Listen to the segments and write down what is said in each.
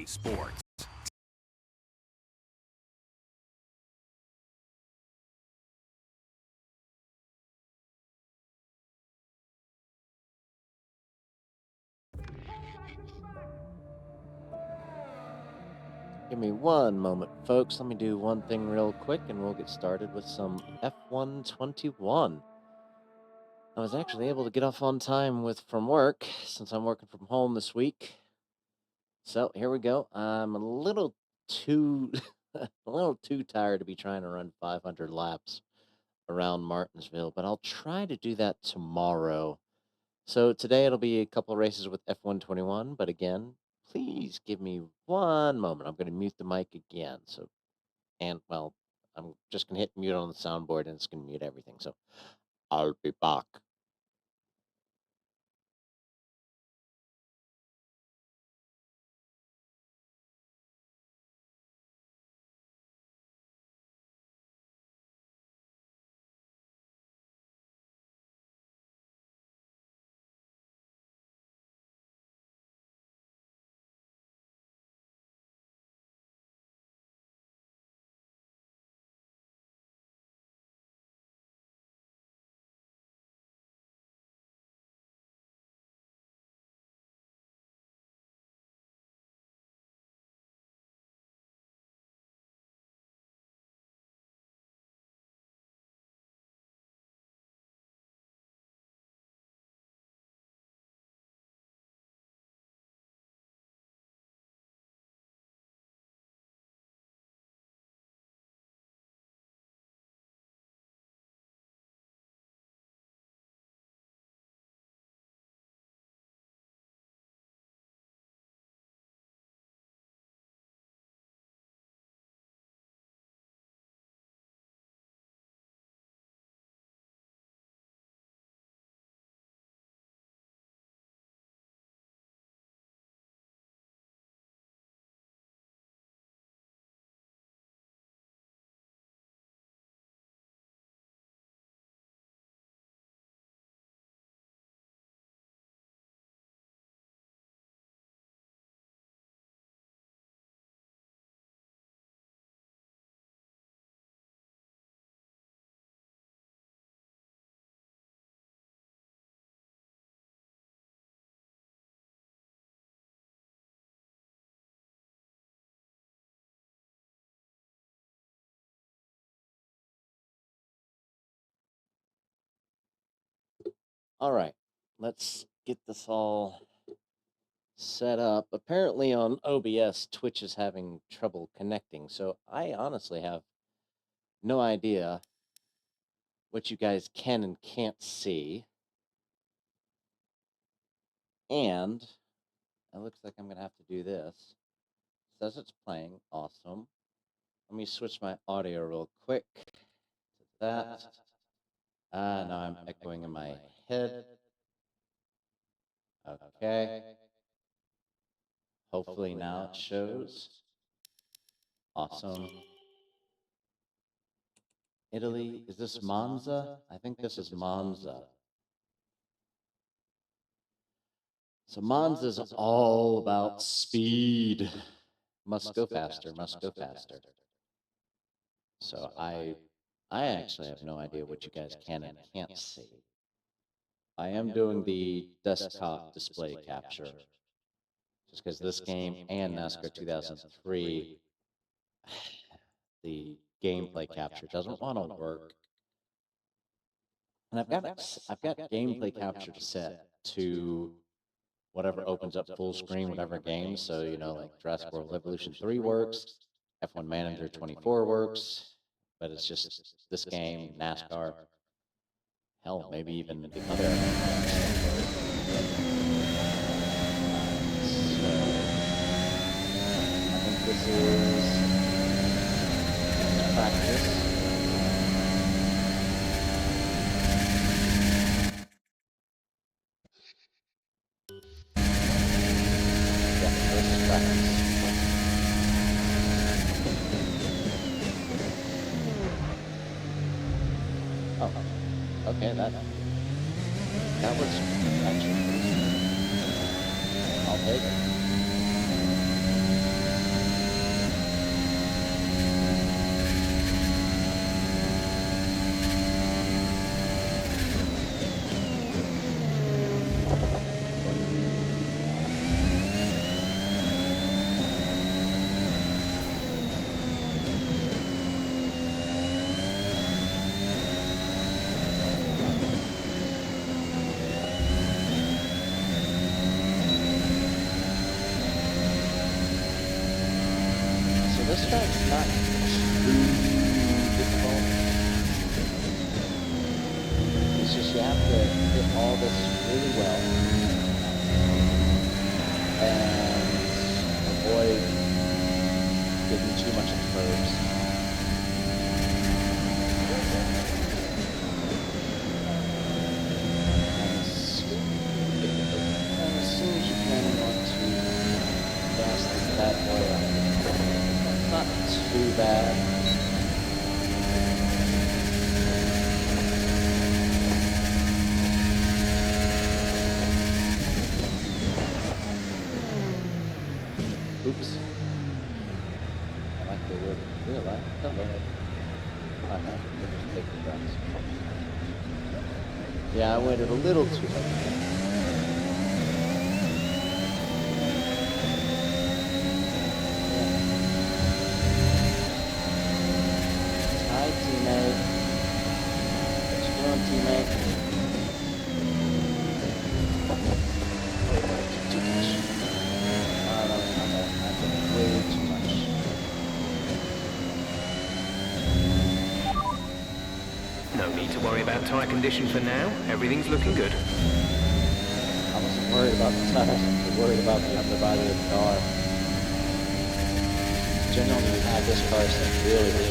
Sports. Give me one moment, folks. Let me do one thing real quick and we'll get started with some F121. I was actually able to get off on time from work since I'm working from home this week. So here we go. I'm a little too a little too tired to be trying to run 500 laps around Martinsville, but I'll try to do that tomorrow. So today it'll be a couple of races with F121, but again, please give me one moment. I'm going to mute the mic again. Well, I'm just gonna hit mute on the soundboard and it's gonna mute everything. So I'll be back. All right, let's get this all set up. Apparently on OBS, Twitch is having trouble connecting. So I honestly have no idea what you guys can and can't see. And it looks like I'm gonna have to do this. It says it's playing. Awesome. Let me switch my audio real quick to that. Now I'm echoing in my head. Okay. Hopefully now it shows. Awesome. Italy, is this Monza? I think this is Monza. So Monza's all about speed. Must go faster, must go faster. So I actually have no idea what you guys can and can't see. I am doing the desktop display capture, just because this game and NASCAR 2003, the gameplay capture doesn't want to work. And I've got gameplay capture set to whatever opens up full screen, whatever game. So, you know, like Jurassic World Evolution 3 works, F1 Manager 24 works, but it's just this game, NASCAR, hell, maybe even the other. So, I think this is practice. Oh, okay, that works actually. I'll take it. This track's not too difficult. It's just you have to hit all this really well and avoid getting too much in curves. And as soon as you can, you want to gas this bad boy up. It's not too bad. Oops. Like they would realize. Hello. I have to just take the drugs. Yeah, I waited a little too late. Hi, teammate. What you doing, teammate? Too much. No, not that. I took way too much. No need to worry about tyre condition for now. Everything's looking good. I wasn't worried about the tires. I was worried about the underbody of the car. Generally, we have this car set really low.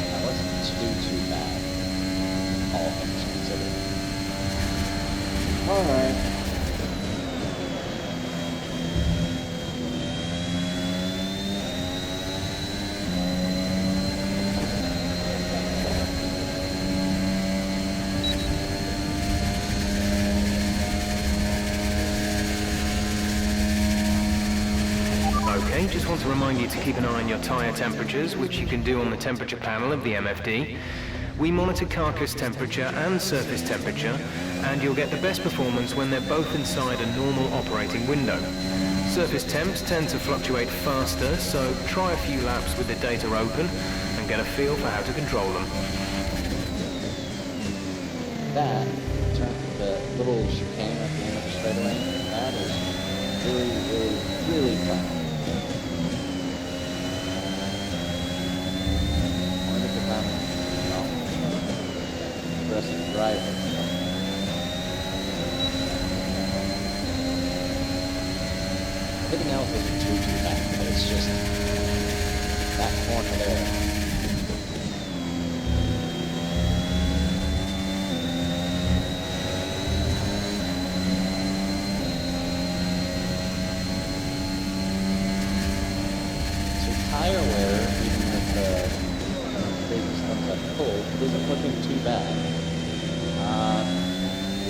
That wasn't too bad, all things considered. All right. Okay, just want to remind you to keep an eye on your tyre temperatures, which you can do on the temperature panel of the MFD. We monitor carcass temperature and surface temperature, and you'll get the best performance when they're both inside a normal operating window. Surface temps tend to fluctuate faster, so try a few laps with the data open and get a feel for how to control them. That, in terms of the little chicane at the end of the straightaway, that is really fun. Aggressive driver. Everything else isn't too bad, but it's just that corner there. So tire wear, even with the previous ones I've pulled, isn't looking too bad.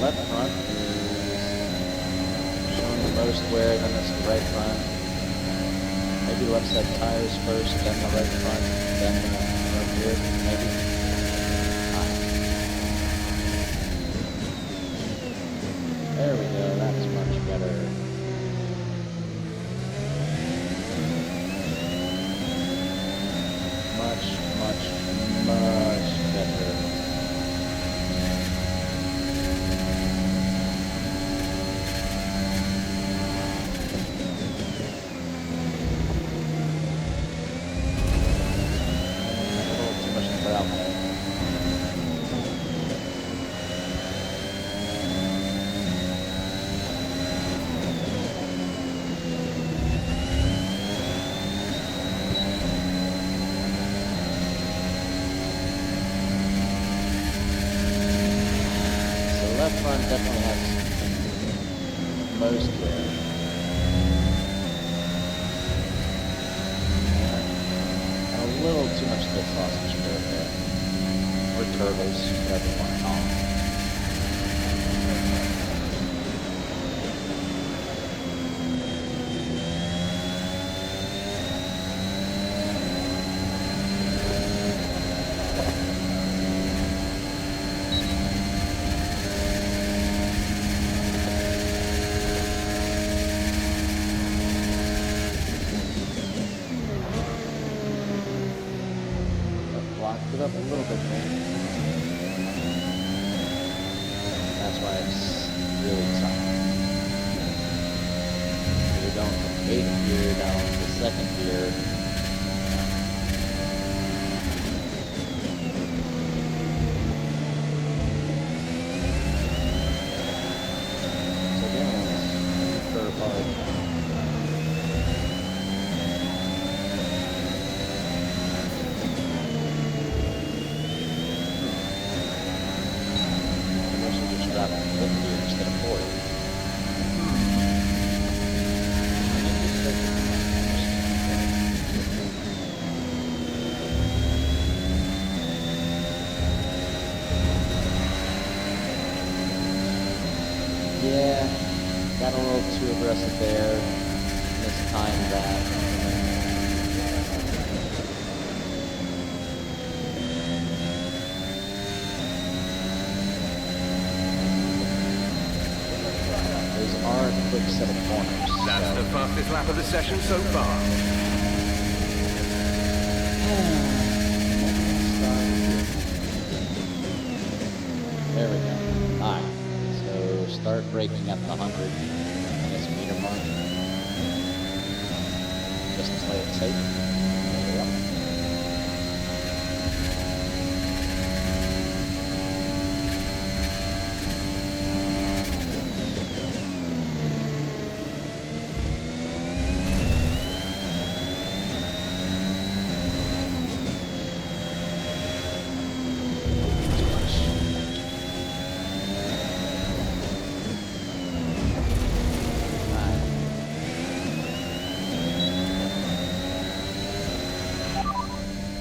Left front is showing the most wear, then it's the right front. Maybe left side tires first, then the right front, then the rear, maybe. There we go, that's much better. Much better. Left front definitely has most wear. And a little too much of the sausage curve there. Or turtles, whatever you want to call them. Blocked it up a little bit more. That's why it's really tough. We're going from 8th gear down to 2nd gear. So again, it's curve hard. Instead of 40. Yeah, got a little too aggressive there. Mistimed that. Quick set of corners. That's the fastest lap of the session so far. There we go. Alright. So start braking at the 100 meter mark. Just to play it safe. There we go.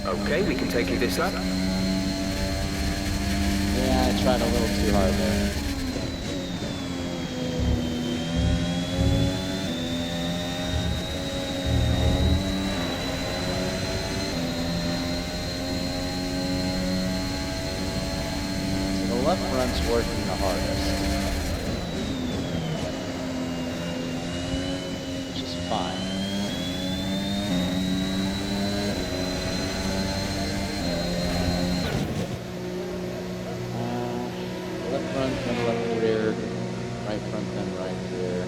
Okay, we can take you this lap. Yeah, I tried a little too hard there. So the left front's working the hardest, which is fine. Then left rear, right front, then right rear.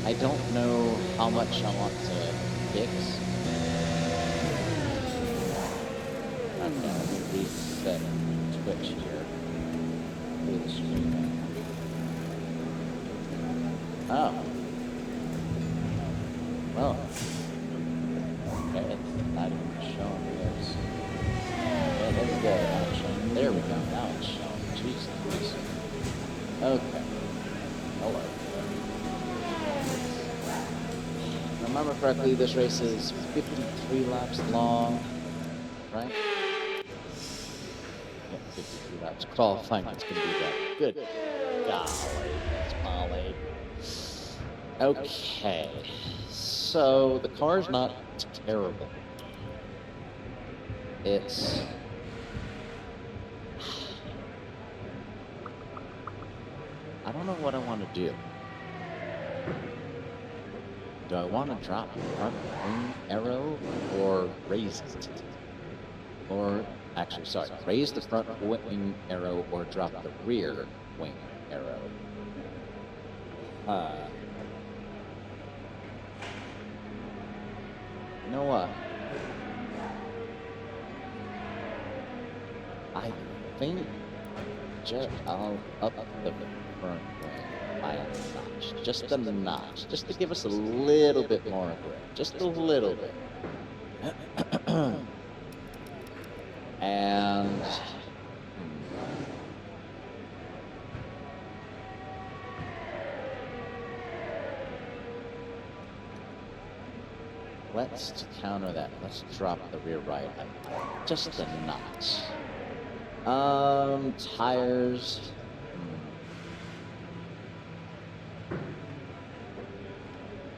I don't know how much I want to fix. Okay, let me reset Twitch here. Through the screen. Oh. Well. Okay, it's not even showing this. Yeah, there we go. Now it's showing. There we go. Now it's showing. Jesus. Okay. Hello. If I remember correctly, this race is 53 laps long, right? Yeah, 53 laps. Qualifying is going to be that. Good. Golly, that's Molly. Okay. So, the car's not terrible. It's... I don't know what I want to do. Do I want to drop the front wing arrow or raise it? Or, actually, sorry, raise the front wing arrow or drop the rear wing arrow? You know what? I think I'll up the front wing by a notch. Just a notch. Just to give us a little bit more grip. Just a little bit. And... let's counter that. Let's drop the rear right just a notch. Tires.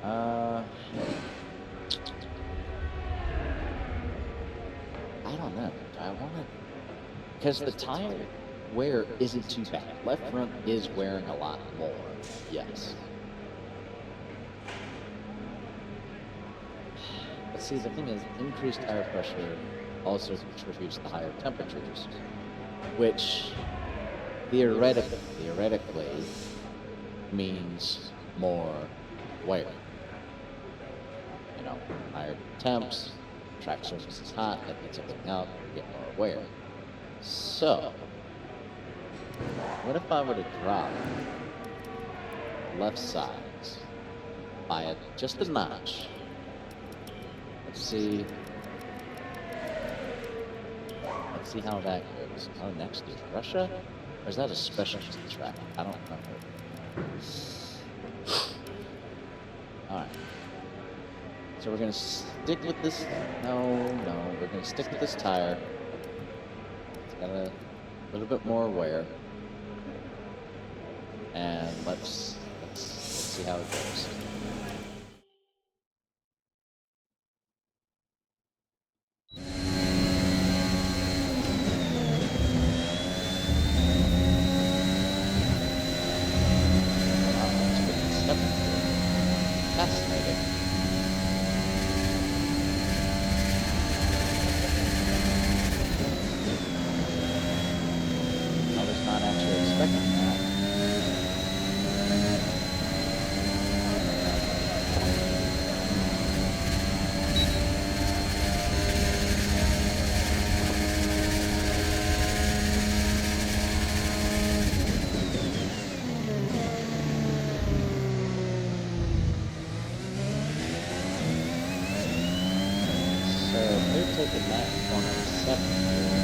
I don't know. I want to, because the tire wear isn't too bad. Left front is wearing a lot more. Yes. See, the thing is, increased tire pressure also contributes to higher temperatures. which theoretically means more wear. You know, higher temps, track surface is hot, that heats everything up, you get more wear. So, what if I were to drop left sides by just a notch? Let's see how that goes. Oh, next is Russia? Or is that a specialty track? I don't remember. Alright. So we're gonna stick with this. No, we're gonna stick with this tire. It's got a little bit more wear. And let's see how it goes. Fascinating. I was not actually expecting that. Taking that corner in second here.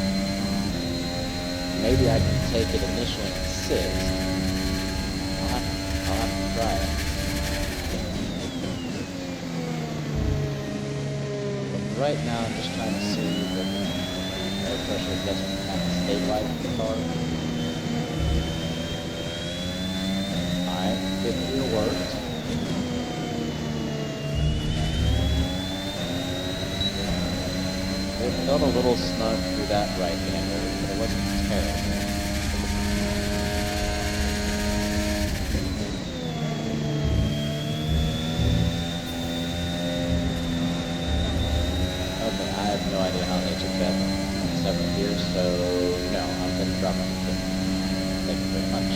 Maybe I can take it initially in sixth. I'll have to try it. But right now I'm just trying to see if the air pressure doesn't kind of stabilize the car. Alright, fifth wheel worked. It felt a little snug through that right-hander, but it wasn't terrible. Okay, I have no idea how they took that 7th gear, so no, I'm going to drop it. Thank you very much.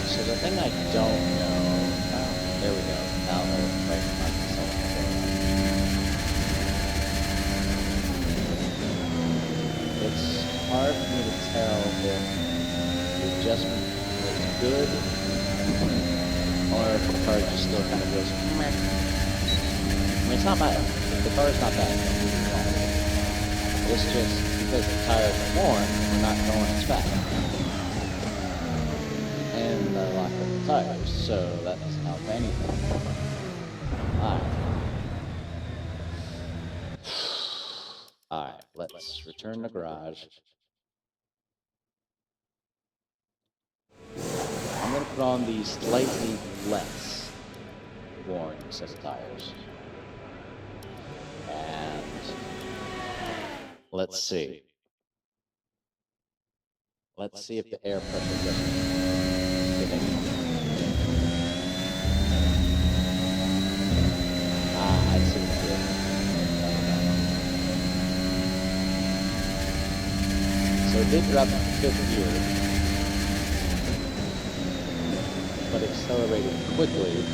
So the thing I don't know, there we go, now they're right on the second floor. It's hard for me to tell if the adjustment is good, or if the car just still kind of goes, meh. I mean, it's not bad, the car is not bad, it's just because the tires are worn, we're not going as fast. And I locked up the tires, so that doesn't help anything. Alright, let's return to garage. I'm going to put on the slightly less worn set of tires. And let's see. Let's see if the air pressure doesn't get any. I see what you're doing. So it did drop to 5th gear, but accelerated quickly.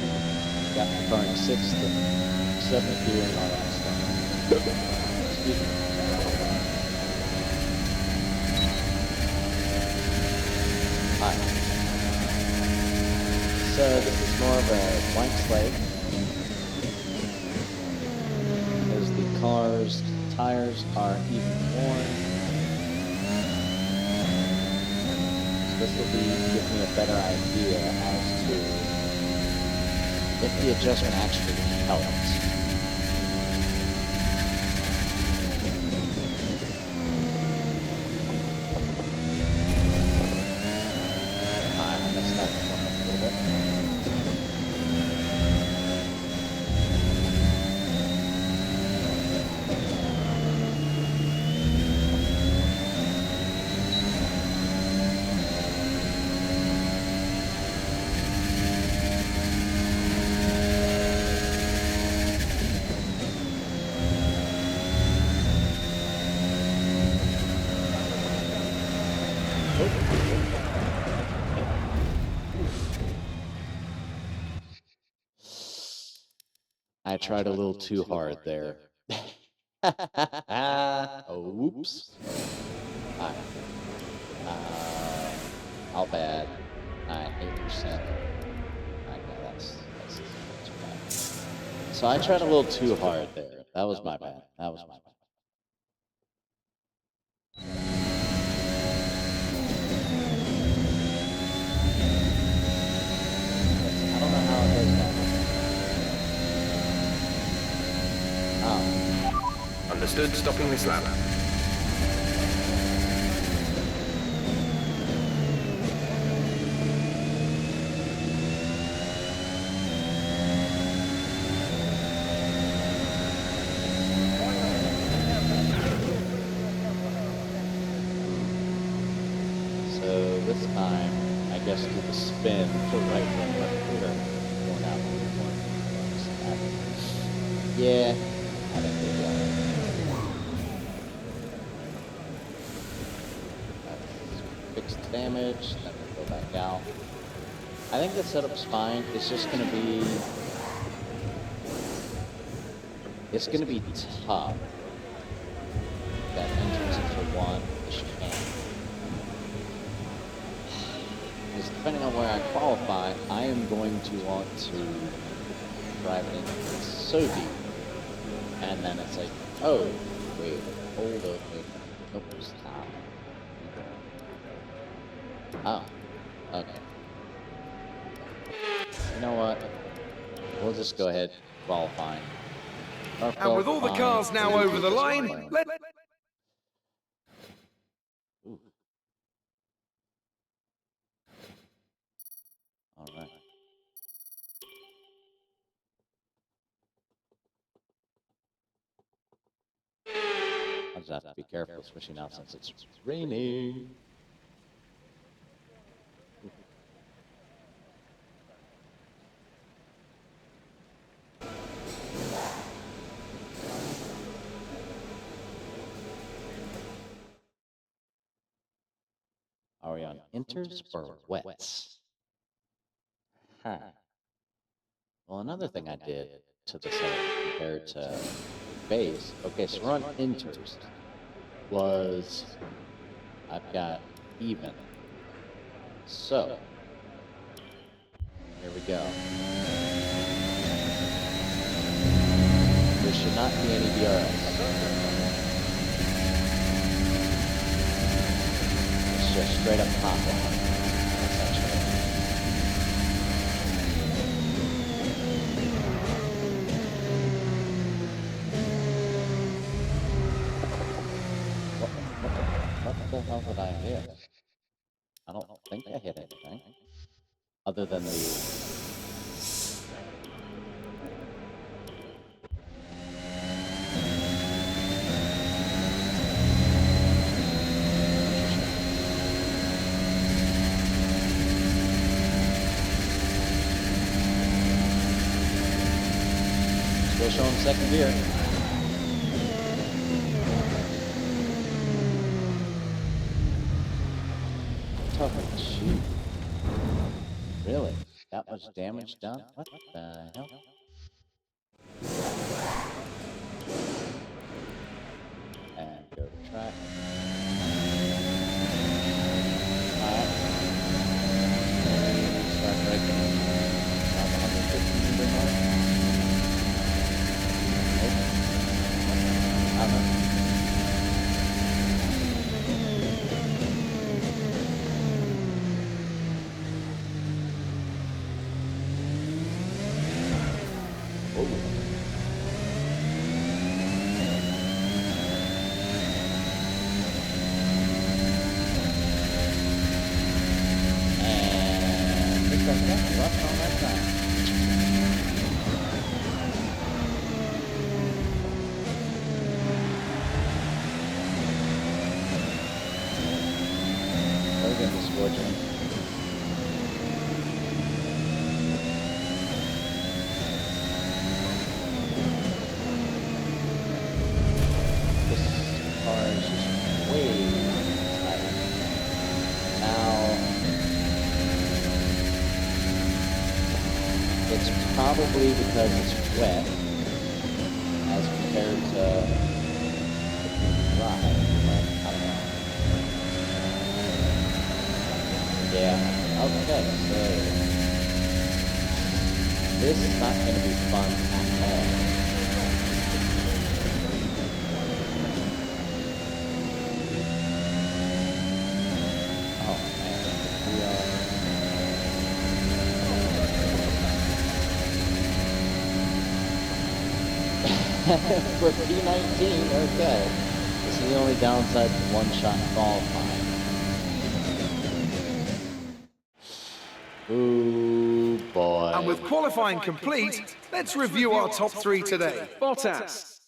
Got the car in 6th and 7th gear and all that stuff. Excuse me. Hi. So this is more of a blank slate. As the car's tires are even worn. So this will give me a better idea as to if the adjustment actually helps. I messed that one up a little bit. I tried a little too hard there. Oh, whoops. How bad? 8%. Okay, that's too bad. So I tried a little too hard there. That was my bad. That was my bad. I don't know how it does that. Oh. Understood, stopping this lap. So this time, I guess do the spin for right and left rear. Going out yeah, I think they got it. Fix the damage, then we'll go back out. I think the setup's fine. It's just gonna be tough. That entrance into one, the chicane. Because depending on where I qualify, I am going to want to drive it in so deep. And then it's like, oh, wait, hold up, wait, nope, stop. Oh, okay. You know what? We'll just go ahead qualifying. And with all the cars now over the line, All right. I'll just have to be careful, especially now since it's raining. Are we on inters or wets? Huh. Well, another thing I did to the setup compared to base, okay, so we're on inters, was I've got even. So, here we go. There should not be any DRS. It's just straight up top line, essentially. What the hell did I hit? I don't think I hit anything. Other than the... Still showing second gear. Really? That much damage done? What the hell? And go to track. Alright. Start breaking around the 150 meter mark. I don't know. Probably because it's wet as compared to dry, but I don't know. Yeah, okay, so this is not going to be fun at all. Oh man, we are... For P19, okay. This is the only downside to one-shot qualifying. Ooh, boy. And with qualifying complete, let's review our top three today. Bottas.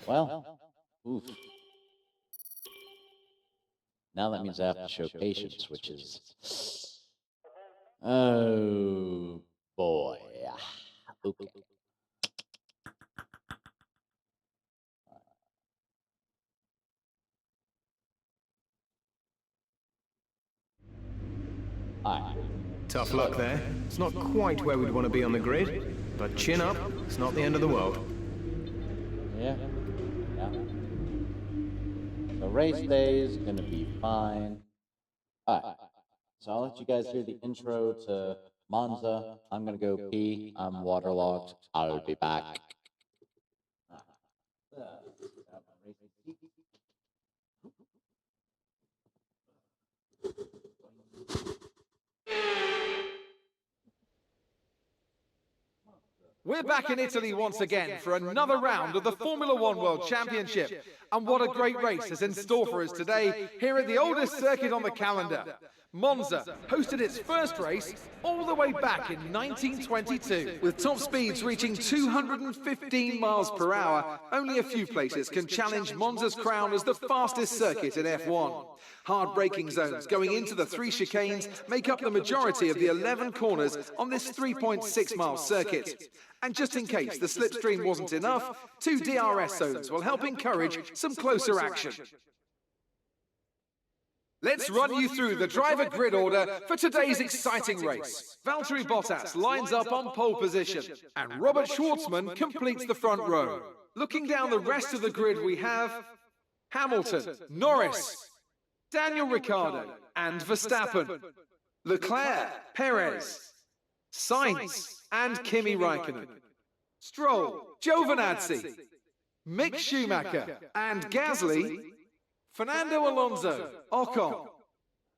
Well, oof. Now that means I have to show patience, which is... Oh, boy. Okay. Tough luck there. It's not quite where we'd want to be on the grid, but chin up, it's not the end of the world. Yeah. So race day is going to be fine. Alright. So I'll let you guys hear the intro to Monza. I'm going to go pee. I'm waterlogged. I'll be back. We're back in Italy once again for another round of the Formula One World Championship. And what a great race is in store for us today here at the oldest circuit on the calendar. Monza hosted its first race all the way back in 1922. With top speeds reaching 215 miles per hour, only a few places can challenge Monza's crown as the fastest circuit in F1. Hard braking zones going into the 3 chicanes make up the majority of the 11 corners on this 3.6-mile circuit. And just in case the slipstream wasn't enough, 2 DRS zones will help encourage some closer action. Let's run you through the driver grid order for today's exciting race. Valtteri Bottas lines up on pole position, and Robert Schwartzman completes the front row. Looking down the rest of the grid we have Hamilton, Norris, Daniel Ricciardo, and Verstappen, Leclerc, Perez, Sainz, and Kimi Raikkonen, Stroll, Giovinazzi, Mick Schumacher, and Gasly, Fernando Alonso, Ocon,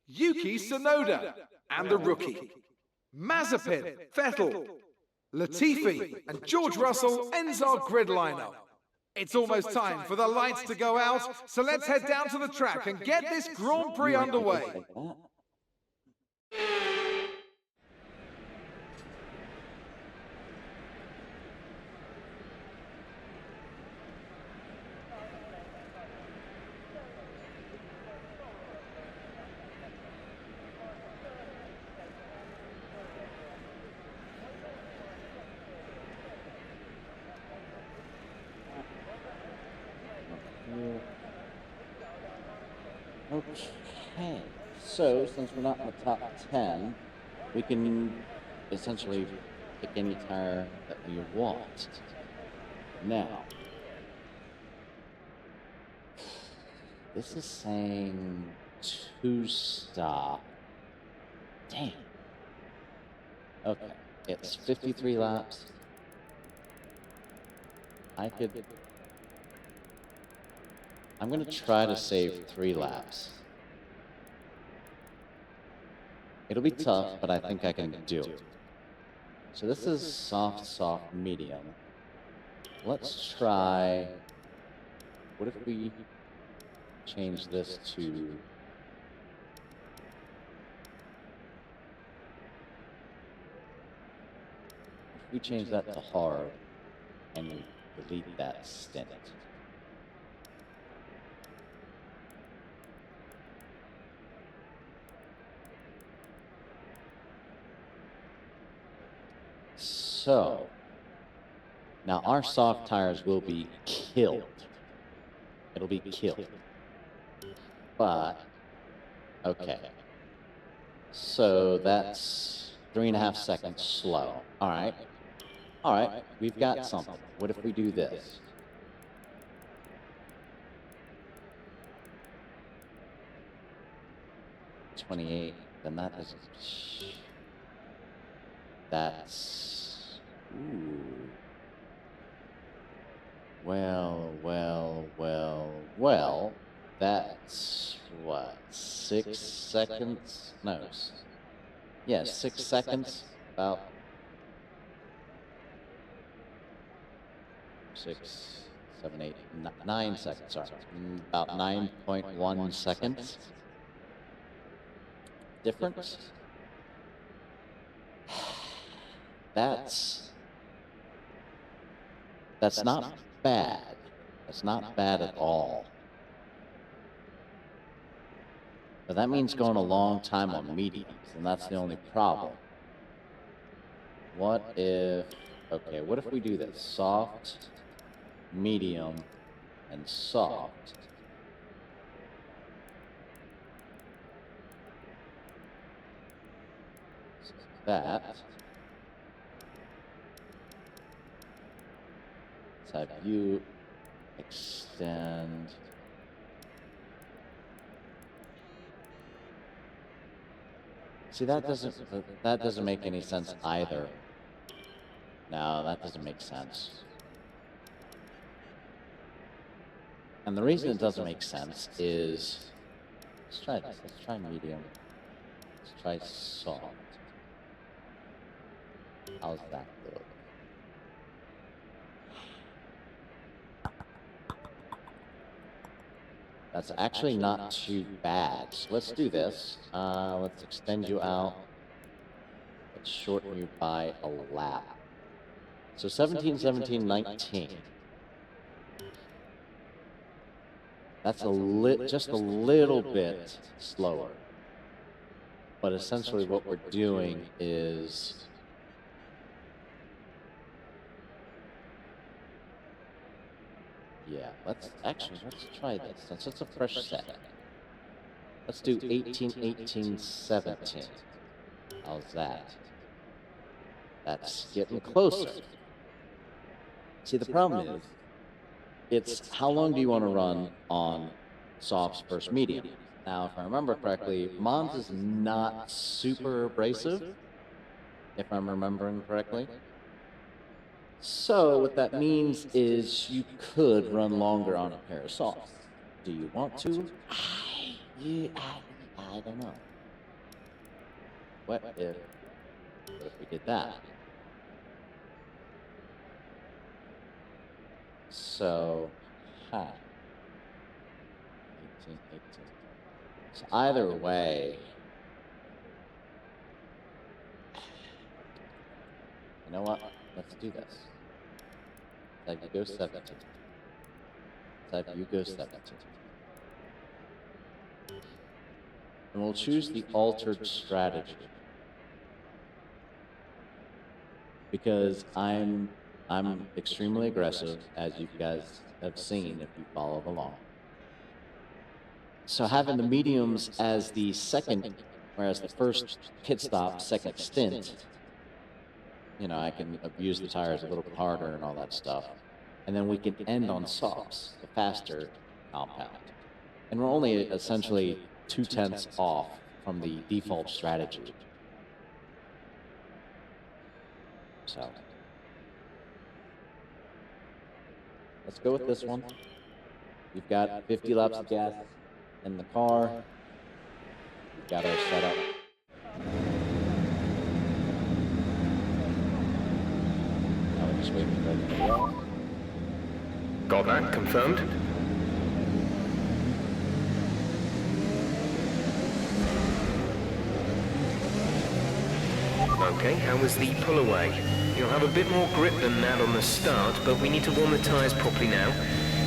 Yuki Tsunoda, and the rookie, Mazepin, Vettel, Latifi, and George Russell ends our grid lineup. It's almost time for the lights to go out, so let's head down to the track and get this Grand Prix underway. Okay, So, since we're not in the top 10, we can essentially pick any tire that we want. Now, this is saying 2-stop. Damn. Okay, it's 53 laps. I'm gonna try to save 3 laps. It'll be tough, but I think I can do it. So this is soft, medium. Let's try, what if we change this to, if we change that to hard and we delete that stint. So, now our soft tires will be killed. It'll be killed. But, okay. So that's 3.5 seconds slow. All right. All right, we've got something. What if we do this? $28, then that is, that's, ooh. Well, that's what, 6 seconds? No, yeah, 6 seconds, about 6, 7, 8, 9 seconds, sorry, about 9.1 seconds difference. That's not bad. That's not bad at all. But that means going a long time on mediums, and that's the only problem. What if, okay, what if we do this? Soft, medium, and soft. So that. Let's have you extend. See, that doesn't make any sense either. No, that doesn't make sense. And the reason it doesn't make sense is, let's try this. Let's try medium. Let's try soft. How's that look? That's actually not too bad. So let's do this. Let's extend you out. Let's shorten you by a lap. So 17, 17, 19. That's just a little bit slower. But essentially what we're doing is yeah, let's try this. Since it's a fresh set. Let's do 18, 18, 17. How's that? That's getting closer. See, the problem is, it's how long do you want to run on softs versus medium? Now, if I remember correctly, Monza's not super abrasive, if I'm remembering correctly. So what that means is you could run longer on a pair of softs. Do you want to? I don't know. What if we did that? So, 18, 18. So either way, you know what? Let's do this. That you go 17. That you go 17. And we'll choose the altered strategy. Because I'm extremely aggressive, as you guys have seen if you follow along. So having the mediums as the second, whereas the first pit stop, second stint, you know, I can abuse the tires a little bit harder and all that stuff. And then we can end on softs, the faster compound. And we're only essentially 2/10 off from the default strategy. So let's go with this one. We've got 50 laps of gas in the car. We've got our setup. Now we're just waiting for everybody else. Got that confirmed? Okay, how was the pull away? You'll have a bit more grip than that on the start, but we need to warm the tyres properly now.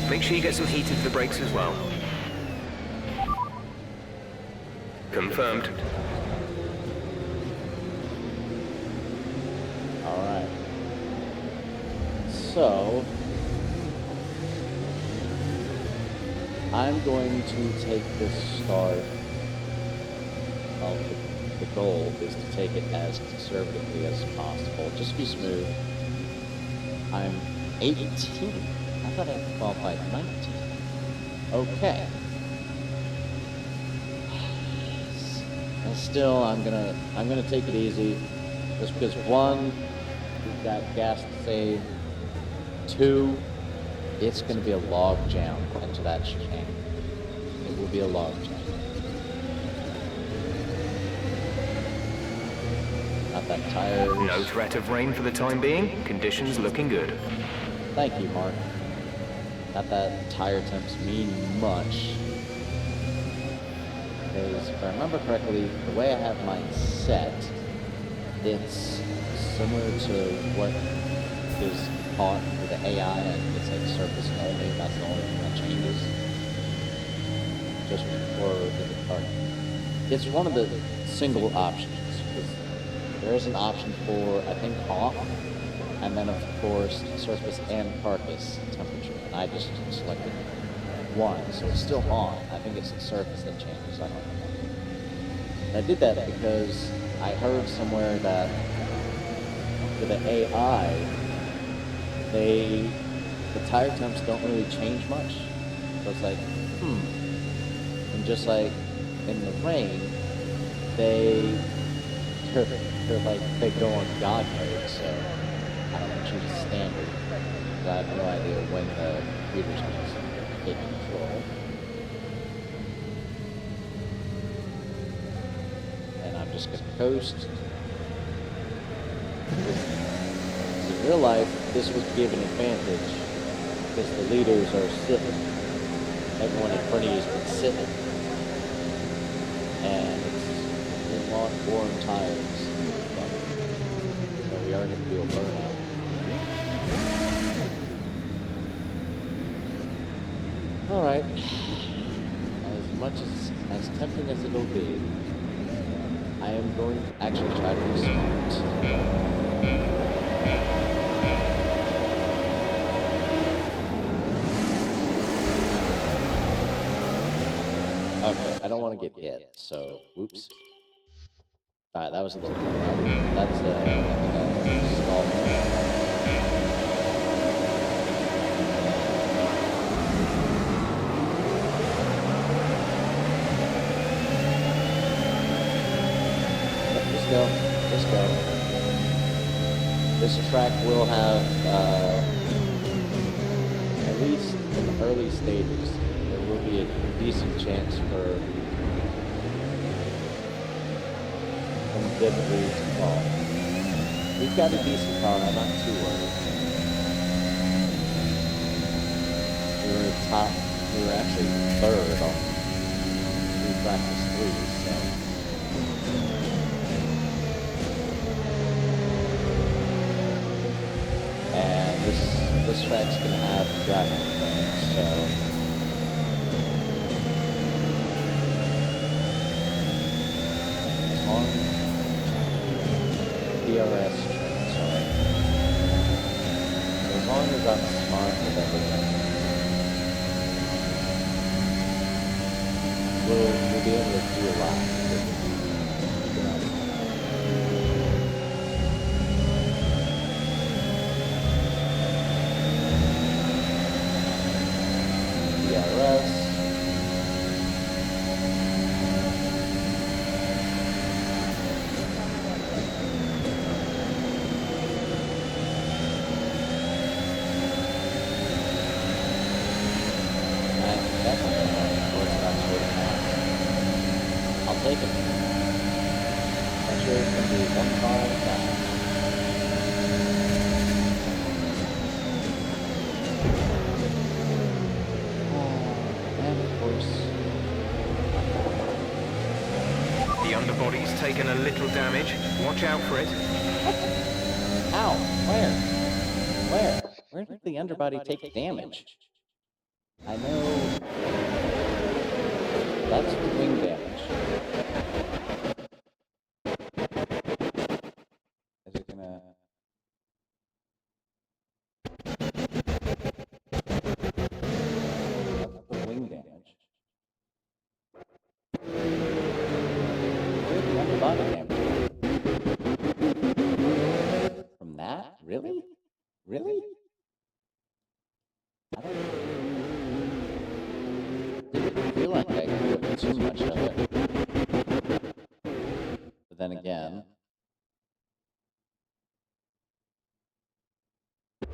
Make sure you get some heat into the brakes as well. Confirmed. All right. So I'm going to take this start. Well, the goal is to take it as conservatively as possible. Just be smooth. I'm 18. I thought I qualified 19. Okay. And still, I'm gonna take it easy, just because one, we've got gas to save. Two, it's gonna be a log jam into that chicane. It will be a log jam. Not that tires. No threat of rain for the time being. Conditions looking good. Thank you, Mark. Not that tire temps mean much. Because if I remember correctly, the way I have mine set, it's similar to what is taught with the AI, and it's like surface only. That's the only thing that changes. Just for the car. It's one of the single options. There is an option for, I think, off, and then of course surface and carcass temperature. And I just selected one, so it's still on. I think it's the surface that changes. I don't know. And I did that because I heard somewhere that with the AI, the tire temps don't really change much. So it's like, And just like in the rain, they're like, they go on God mode, so I don't know, choose a standard. I have no idea when the computer's going to take control. And I'm just going to coast. Because in real life, this would give an advantage, because the leaders are sitting. Everyone in front of you has been sitting. And we want warm tires. So we are going to do a burnout. Alright. As much as tempting as it'll be, I am going to actually try to be smart. Okay, I don't want to get hit, so whoops. Alright, that was a little bit. That's stall. Let's go. This track will have, at least in the early stages, there will be a decent chance for some debris to fall. We've got a decent car, I'm not too worried. We were actually third on 3 practice 3s, so. And this track's gonna have driving things, so as long DRS trains, sorry. So as long as I'm smart with everything. take it. Pressure is going to be one car at a time. And of course, The underbody's taken a little damage. Watch out for it. ow! Where? Where? Where did the underbody take damage? I know that's the wing damage. Is it gonna? That's the wing damage. Where's the underbody damage? From that? Really? Really? I didn't feel like I put too much of it. But then again, I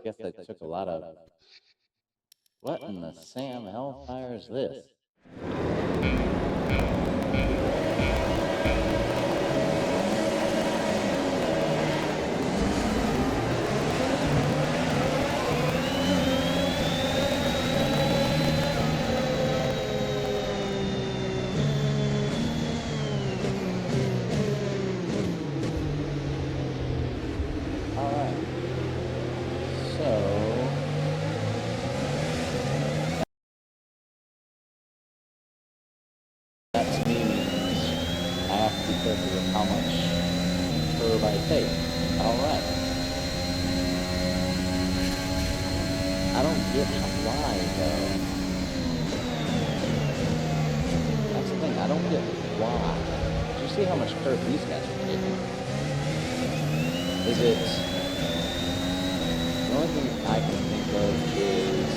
guess I took a lot of. What in the Sam Hellfire is this? How much curve I take. Alright. I don't get why, though. That's the thing, I don't get why. Did you see how much curve these guys are taking? Is it... The only thing I can think of is...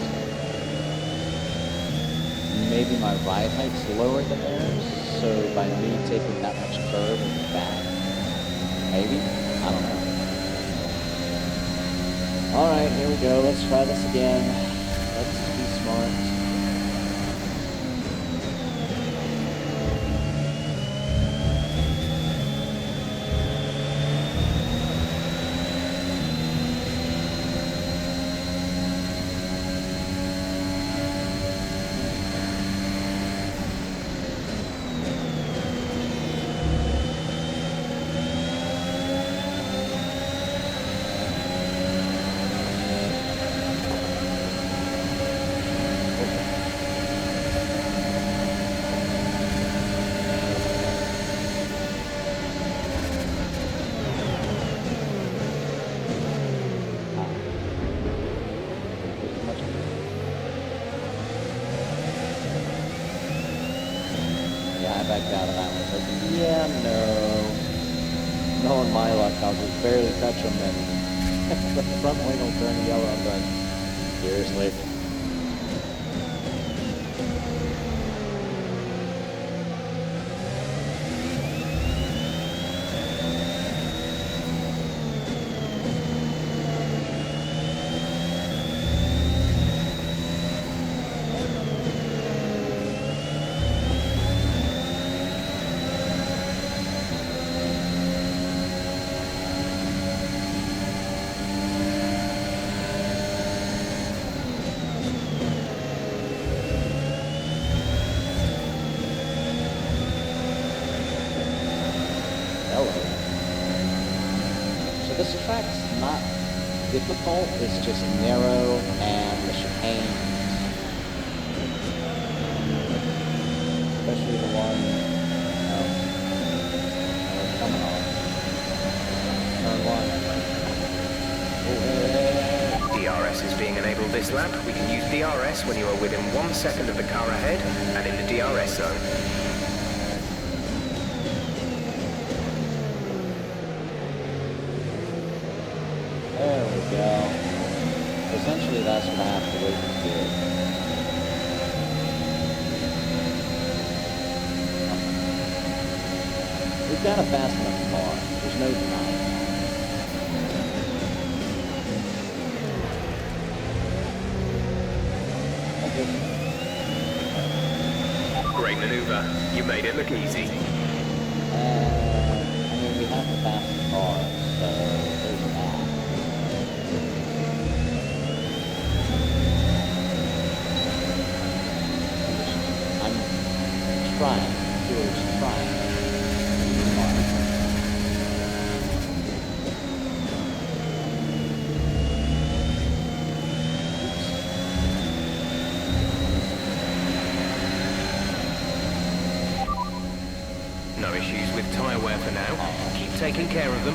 maybe my ride height's lower than theirs, so by me taking that much curve back, maybe? I don't know. Alright, here we go. Let's try this again. Let's be smart. Backed out of that one. Like, yeah, no. Knowing my luck, I'll just barely touch them and the front wing will turn yellow. I'm like, seriously? This track's not difficult, it's just narrow and the chicane, especially the one coming on. Turn one. DRS is being enabled this lap. We can use DRS when you are within 1 second of the car ahead and in the DRS zone. There we go. Essentially, that's what I have to wait to do. We've got a fast enough car. There's no denying that. Great maneuver. You made it look easy. I mean, we have a fast car, so there's that. I'm trying. George trying. No issues with tyre wear for now. Keep taking care of them.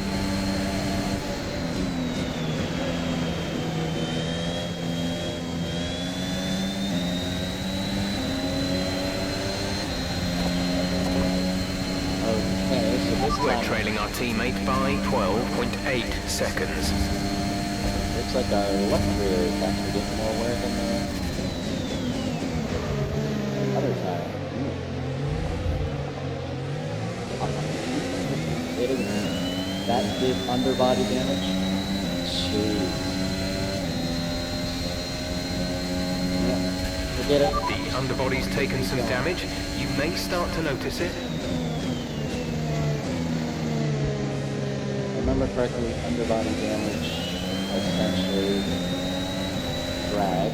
Okay, so this We're time trailing our teammate by 12.8 seconds. looks like our left rear is actually getting more wear than the other tire. That did underbody damage? Jeez. Yeah, forget it. The underbody's taken some damage. You may start to notice it. If I remember correctly, underbody damage essentially drag.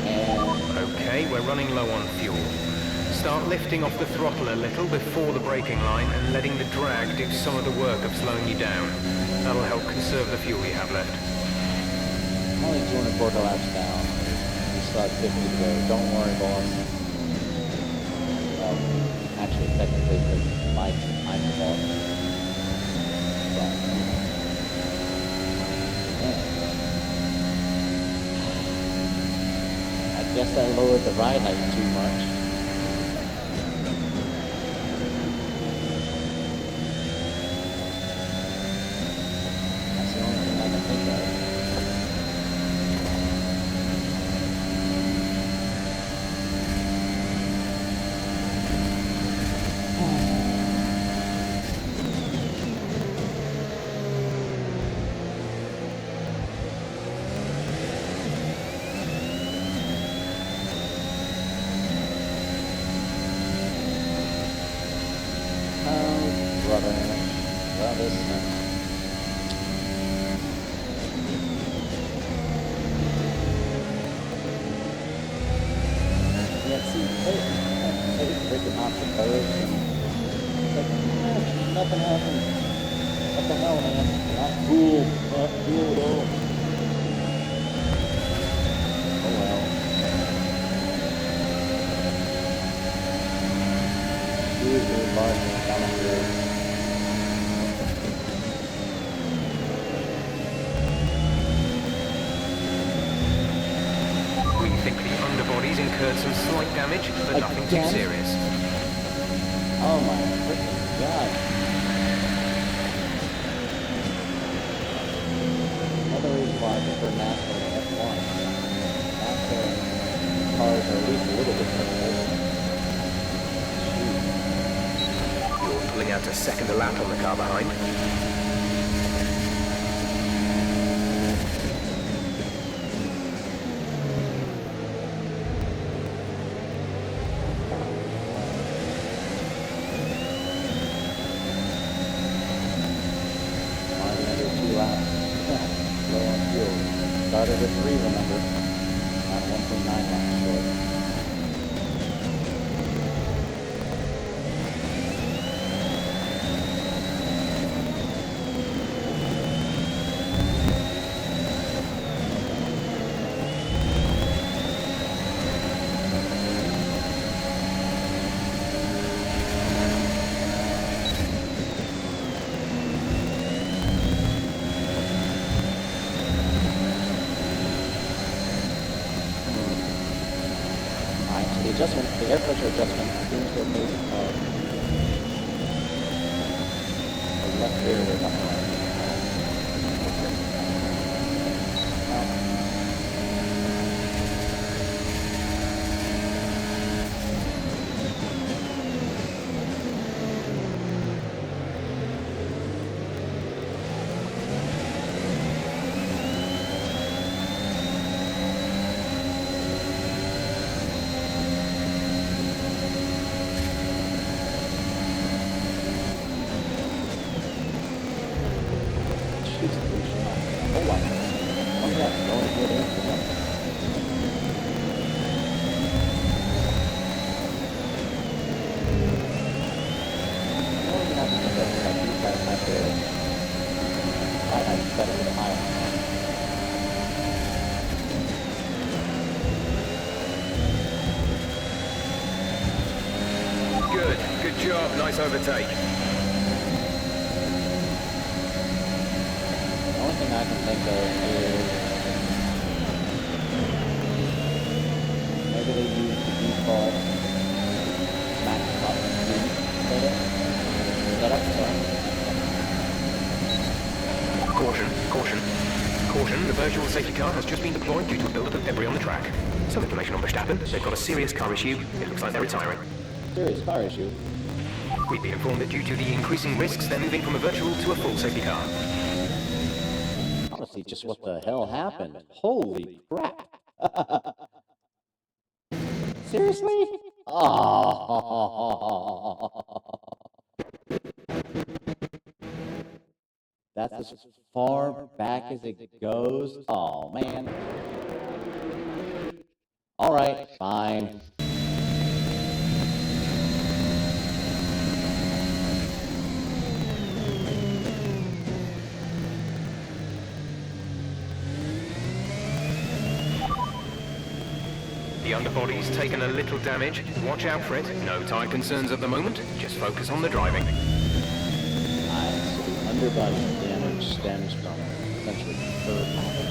And Okay, we're running low on fuel. Start lifting off the throttle a little before the braking line and letting the drag do some of the work of slowing you down. That'll help conserve the fuel you have left. only 240 laps down. We still have 50 to go. Don't worry, boss. Well, actually, technically, because I'm the boss. But, man. I guess I lowered the ride height too much. That's the only thing I can think of. Brother, well, this yeah, see, they freaking off the curves and it's like, nothing happened. What the hell, man? Not cool. Not cool at all. Oh well. Excuse me, Martin, coming through. We think the underbody's incurred some slight damage, but nothing too Again? serious. Oh my freaking god. Another reason why I prefer NASCAR to F1. NASCAR cars are at least a little bit more You're pulling out a second a lap on the car behind. Started with 3, remember? Not 1.9 laps short. The adjustment, the air pressure adjustment seems to have made the left rear or something. better with the higher. Good job, nice overtake. The only thing I can think of is maybe they use the default max top speed setup. Caution, the virtual safety car has just been deployed due to a build-up of debris on the track. Some information on Verstappen, they've got a serious car issue. It looks like they're retiring. Serious car issue. We've been informed that due to the increasing risks, they're moving from a virtual to a full safety car. I want to see just what the hell happened. Holy crap. Seriously? Oh. That's as far back as it goes? Oh, man. All right, fine. The underbody's taken a little damage. Watch out for it. No tire concerns at the moment. Just focus on the driving. Alright, so the underbody damage stems from essentially the third model.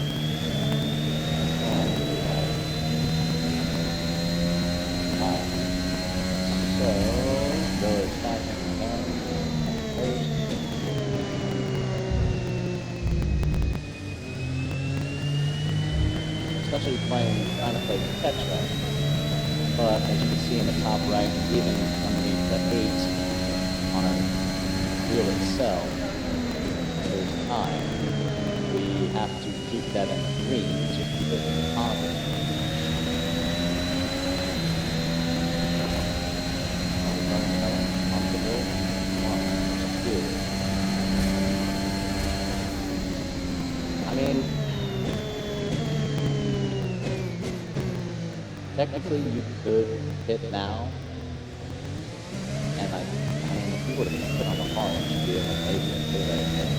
So, there's back first. Especially trying to play catch up. But as you can see in the top right, even underneath the 8 on our wheel itself, there's time. We have to keep that in the green just because of the confidence. Comfortable. 1, 2. I mean, technically, you could hit now, and I mean, if you would have put on the hard, you should be able to maybe do that again.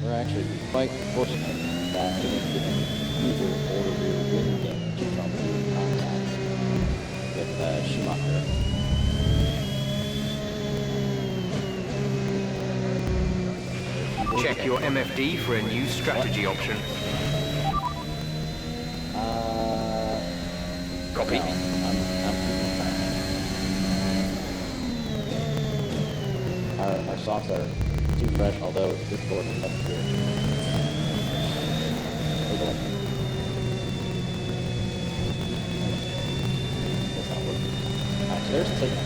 We're actually quite fortunate that we didn't get any either or rear wind damage from the contact with Schumacher. Check your MFD for a new strategy option. Copy. No, I'm keeping track. Our softs are too fresh, although it's good for the up here. That's not working. Alright, so there's the signal.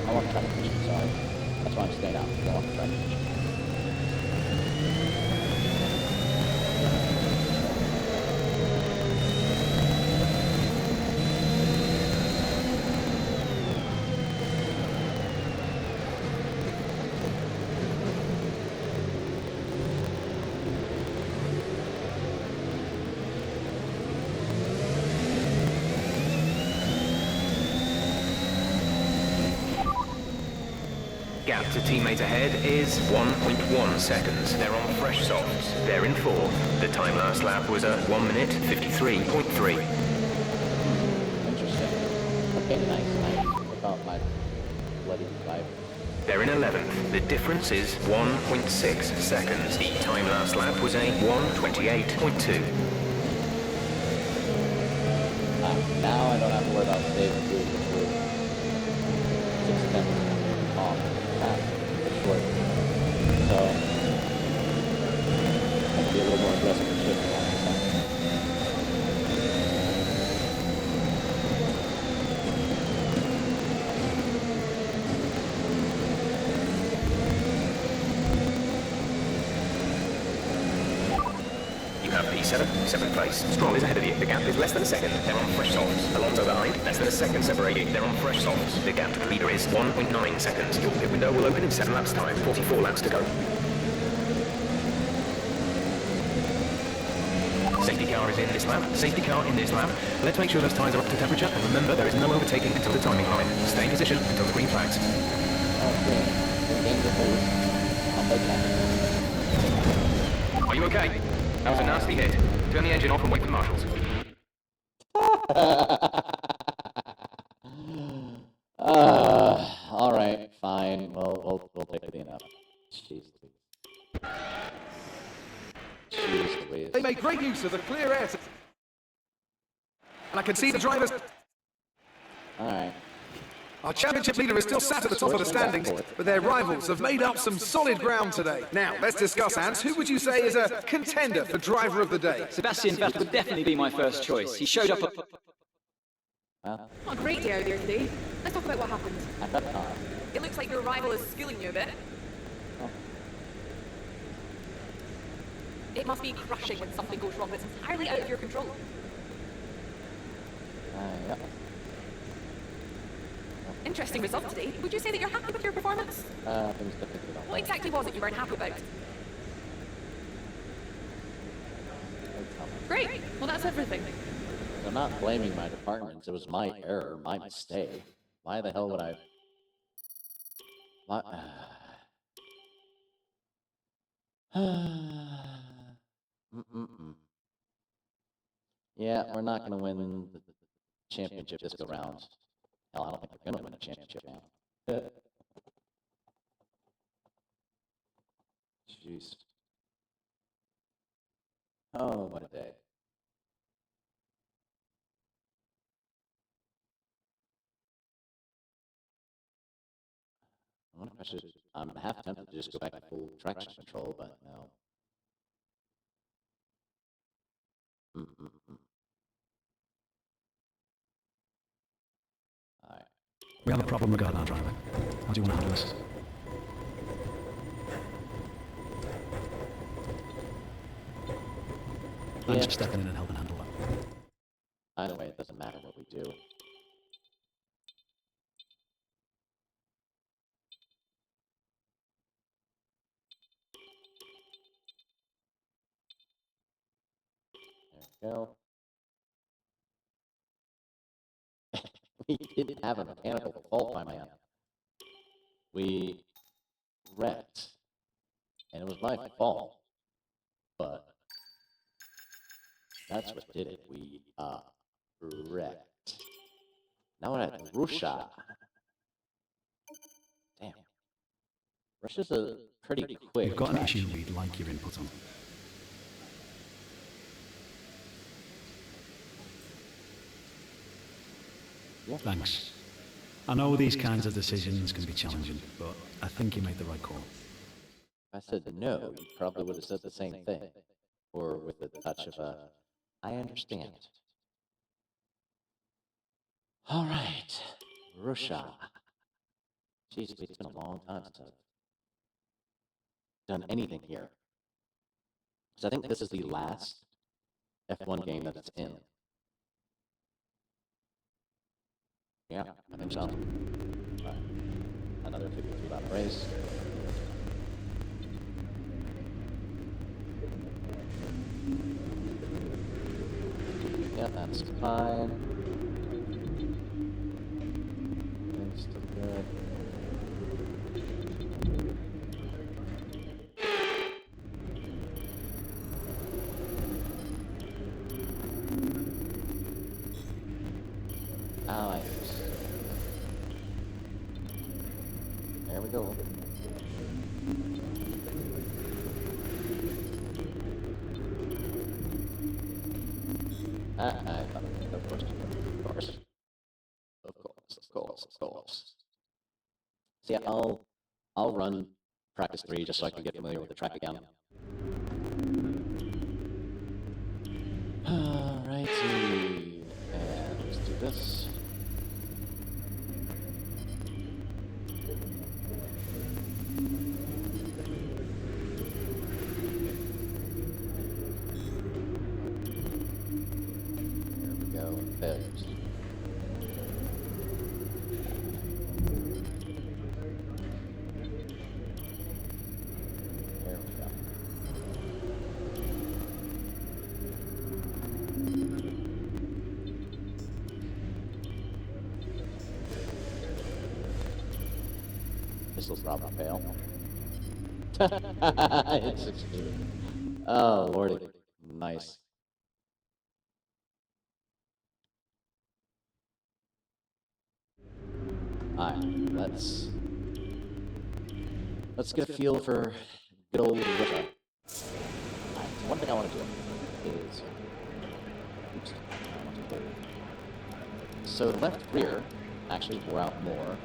I want to try to finish it, sorry. That's why I'm staying out, because I want to try to finish it. Gap to teammate ahead is 1.1 seconds. They're on fresh softs. They're in fourth. The time last lap was a 1 minute 53.3. Interesting. Okay, nice. What about my bloody driver? They're in 11th. The difference is 1.6 seconds. The time last lap was a 1:28.2. Now I don't have to worry about saving food for 6 tenths off short. So I have to be a little more aggressive and shifting on this one. You have P7, 7th place. Stroll is ahead of you. The gap is less than a second. They're on fresh softs. Alonso behind, less than a second separating. They're on fresh softs. The gap to the leader is 1.9 seconds. Your pit window will open in 7 laps time. 44 laps to go. Safety car is in this lap. Safety car in this lap. Let's make sure those tyres are up to temperature, and remember, there is no overtaking until the timing line. Stay in position until the green flags. Okay. I'll take that. Are you okay? That was a nasty hit. Turn the engine off and wait for marshals. All right, fine. We'll take the enough. Jeez Louise. They make great use of the clear air. And I can see the drivers. All right. Our championship leader is still sat at the top of the standings, but their rivals have made up some solid ground today. Now, let's discuss, Hans. Who would you say is a contender for driver of the day? Sebastian Vettel would definitely be my first choice. He showed up at... Well, Not a great day out there today. Let's talk about what happened. I bet not. It looks like your rival is schooling you a bit. Oh. It must be crushing when something goes wrong that's entirely out of your control. Yep. Interesting result today. Would you say that you're happy with your performance? Things typically don't. What exactly was it you weren't happy about? Great. Well, that's everything. I'm not blaming my departments. It was my error, my mistake. Why the hell would I? Why? Yeah, we're not going to win the championship this go round. Hell, I don't think we're going to win a championship now. Jeez. Oh, what a day. I wonder if I should. I'm half tempted to just go back to full traction control, but no. Alright. We have a problem regarding our driver. How do you want to handle this? I'm just stepping in and helping handle that. Either way, it doesn't matter what we do. There we go. We didn't have a mechanical fault, my man. We wrecked. And it was my fault. But that's what did it. We wrecked. Now we're at Russia. Damn. Russia's a pretty quick. We've got an track. issue we'd like your input on. Yeah. Thanks. I know these kinds of decisions can be challenging, but I think you made the right call. If I said no, you probably would have said the same thing. Or with a touch of a, I understand. All right, Russia. Jeez, it's been a long time since I've done anything here. So I think this is the last F1 game that it's in. Yeah, I think so. All right. Another 53-lap race. Yeah, that's fine. Everything's still good. Nice. There we go. I thought it was of course. Of course. So yeah, I'll run practice 3 just so I can get familiar with the track again. Alrighty, and let's do this. There we go, failures. There we go. this will probably fail. It succeeded. Oh, lordy. Nice. Alright, let's get a feel for good old Russia. Alright, so one thing I want to do is... Oops. I want to go. So the left rear actually wore out more.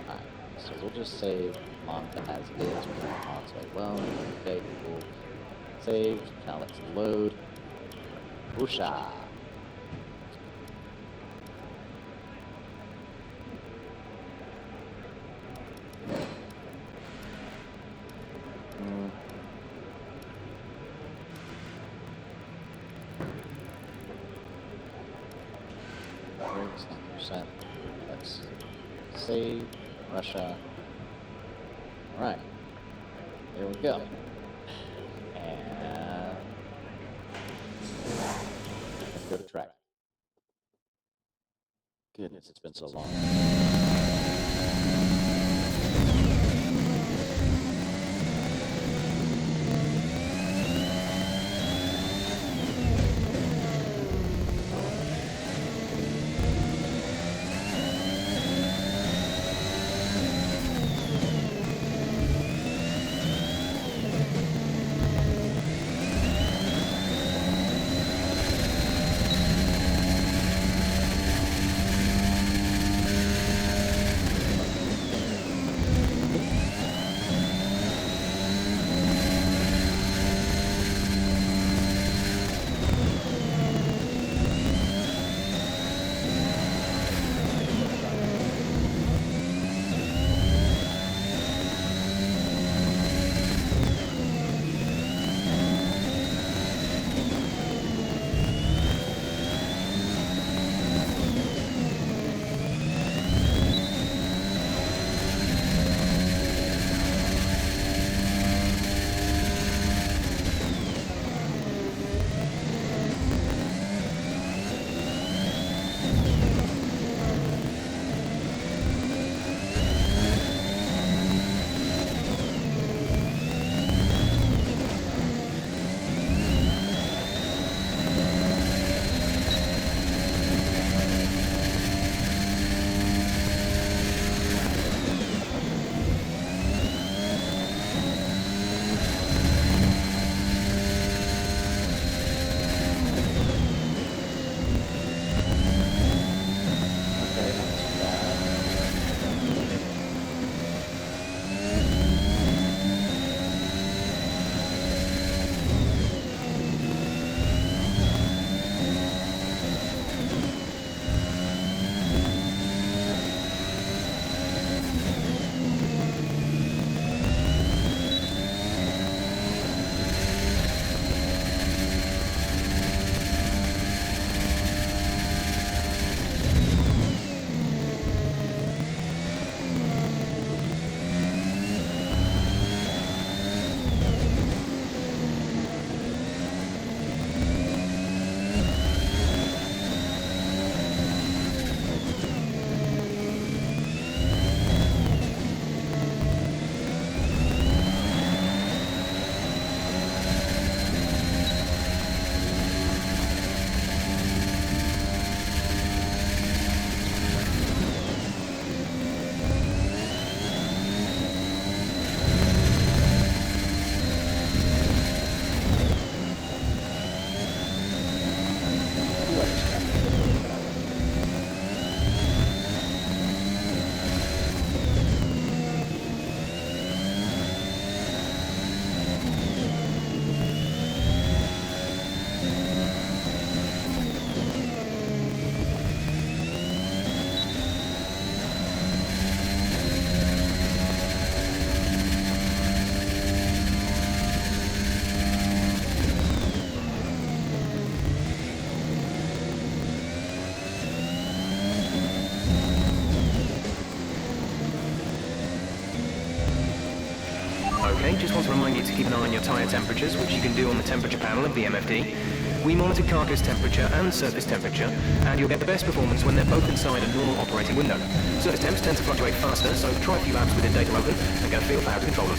Alright, so we'll just save Monza as it is. We're going Monza well. Okay, cool. Save. Now let's load. Whoosha! Let's save Russia. Alright. There we go. And let's go to track. Goodness, it's been so long. Okay, just want to remind you to keep an eye on your tyre temperatures, which you can do on the temperature panel of the MFD. We monitor carcass temperature and surface temperature, and you'll get the best performance when they're both inside a normal operating window. Surface temps tend to fluctuate faster, so try a few laps with the data open and get a feel for how to control them.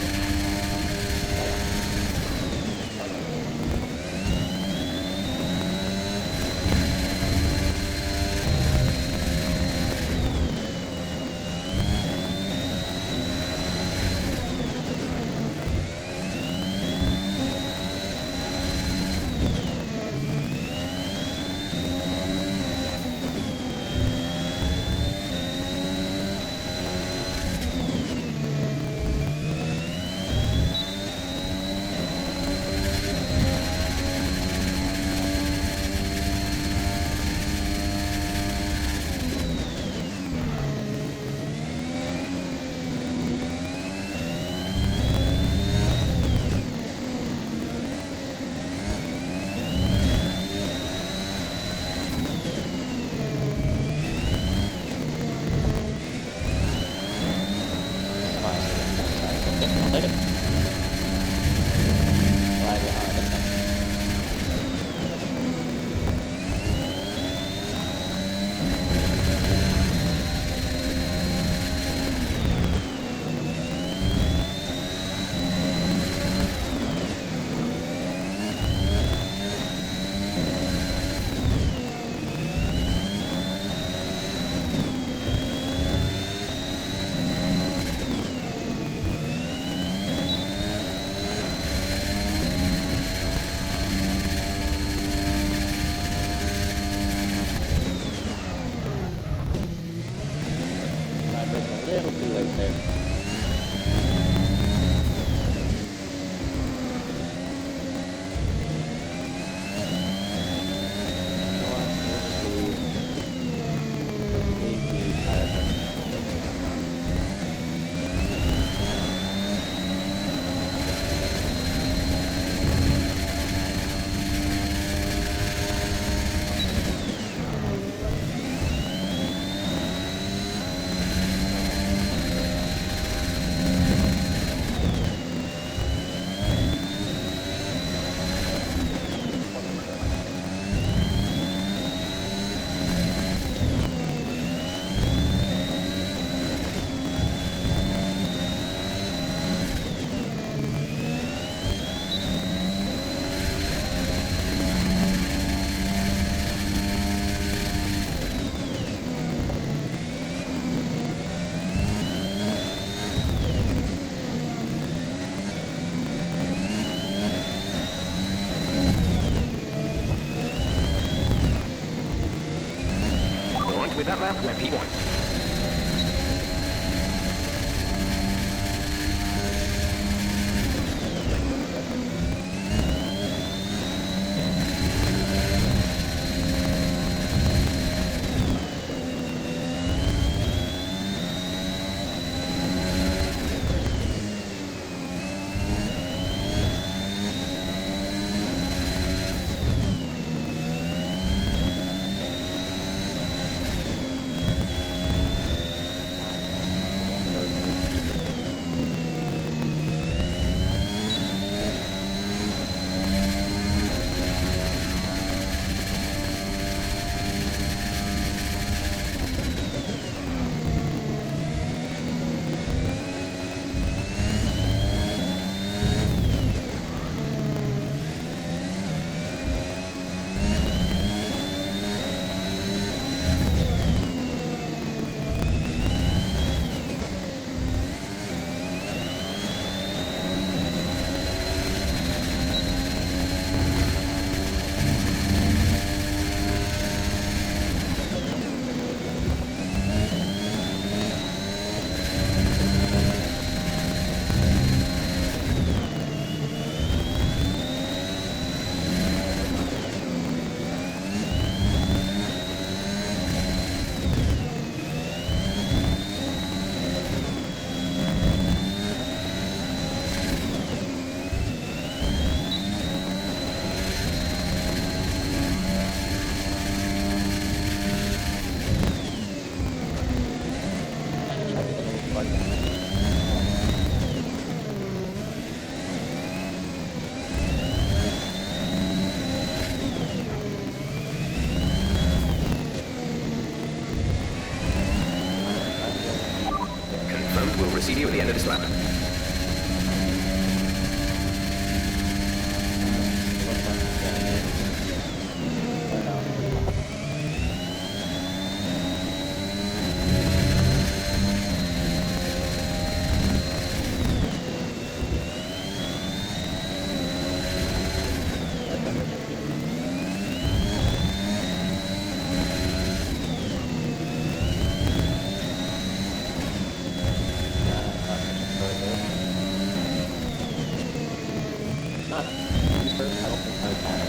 not use her. I don't think I can.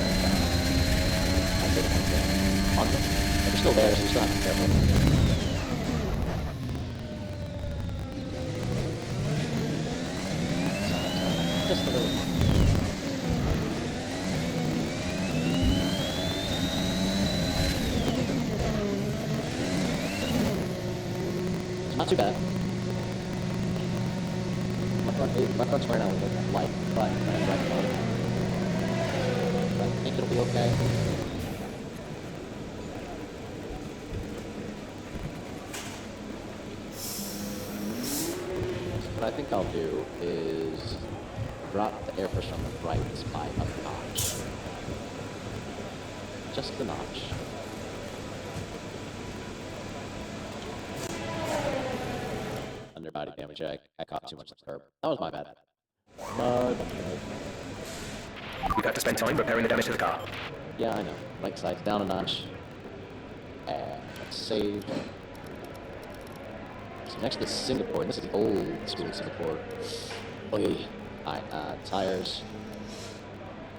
I did it on them. But they're still there, so you still have to be careful. Just a little more. It's not too bad. My front's wearing out a little bit light, but I'm driving on it. But I think it'll be okay. What I think I'll do is drop the air pressure on the right by a notch. Just a notch. Underbody damage. I caught too much of the curb. That was my bad. We've had to spend time repairing the damage to the car. Yeah, I know. Right side's down a notch. And let's save. So next is Singapore, and this is the old school Singapore. Oy. Alright, tires.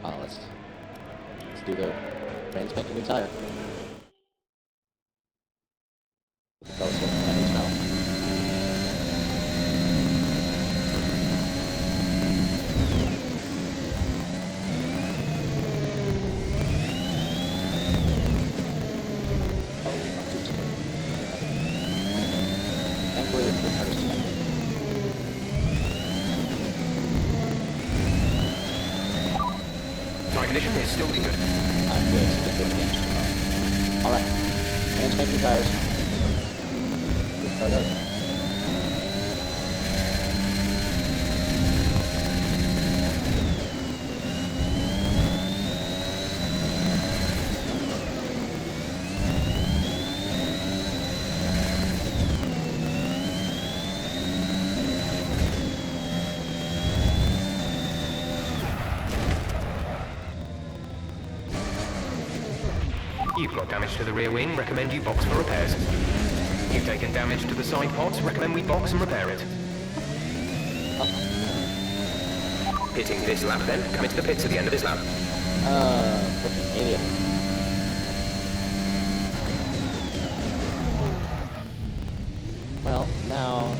Oh, let's do the brand spanking new tire. That was what that is now. Tire condition is still looking good. Alright. And spanking tires. Let's start out. You've got damage to the rear wing, recommend you box for repairs. You've taken damage to the side pods, recommend we box and repair it. Pitting this lap then, come into the pits at the end of this lap. Freaking idiot. Well, now...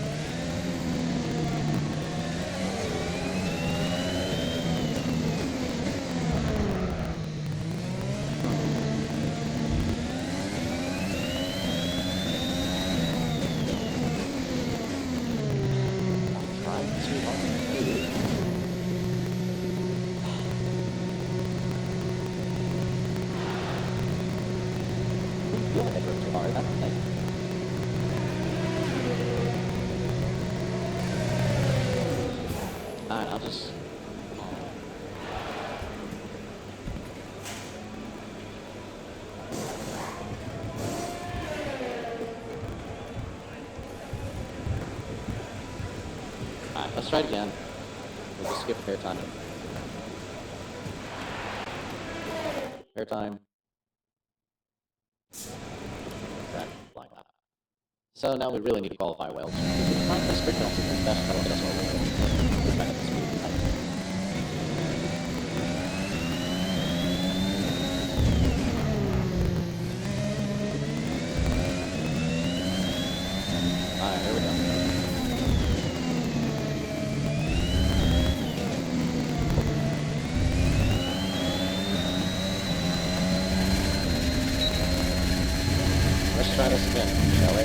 Alright, I'll just... Alright, let's try it again. We'll just skip repair time. Repair time. So now we really need to qualify well. Alright, here we go. Let's try this again, shall we?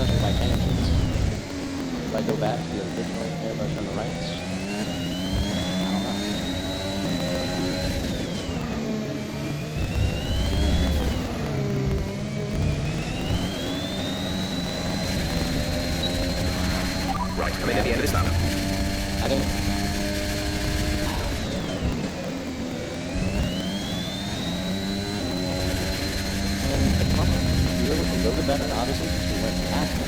especially by tangents. If I go back to the original airbrush on the right, I don't know. Right, I'm in at the end of this lap. I didn't. And the front wheel was a little bit better, obviously, since we went faster.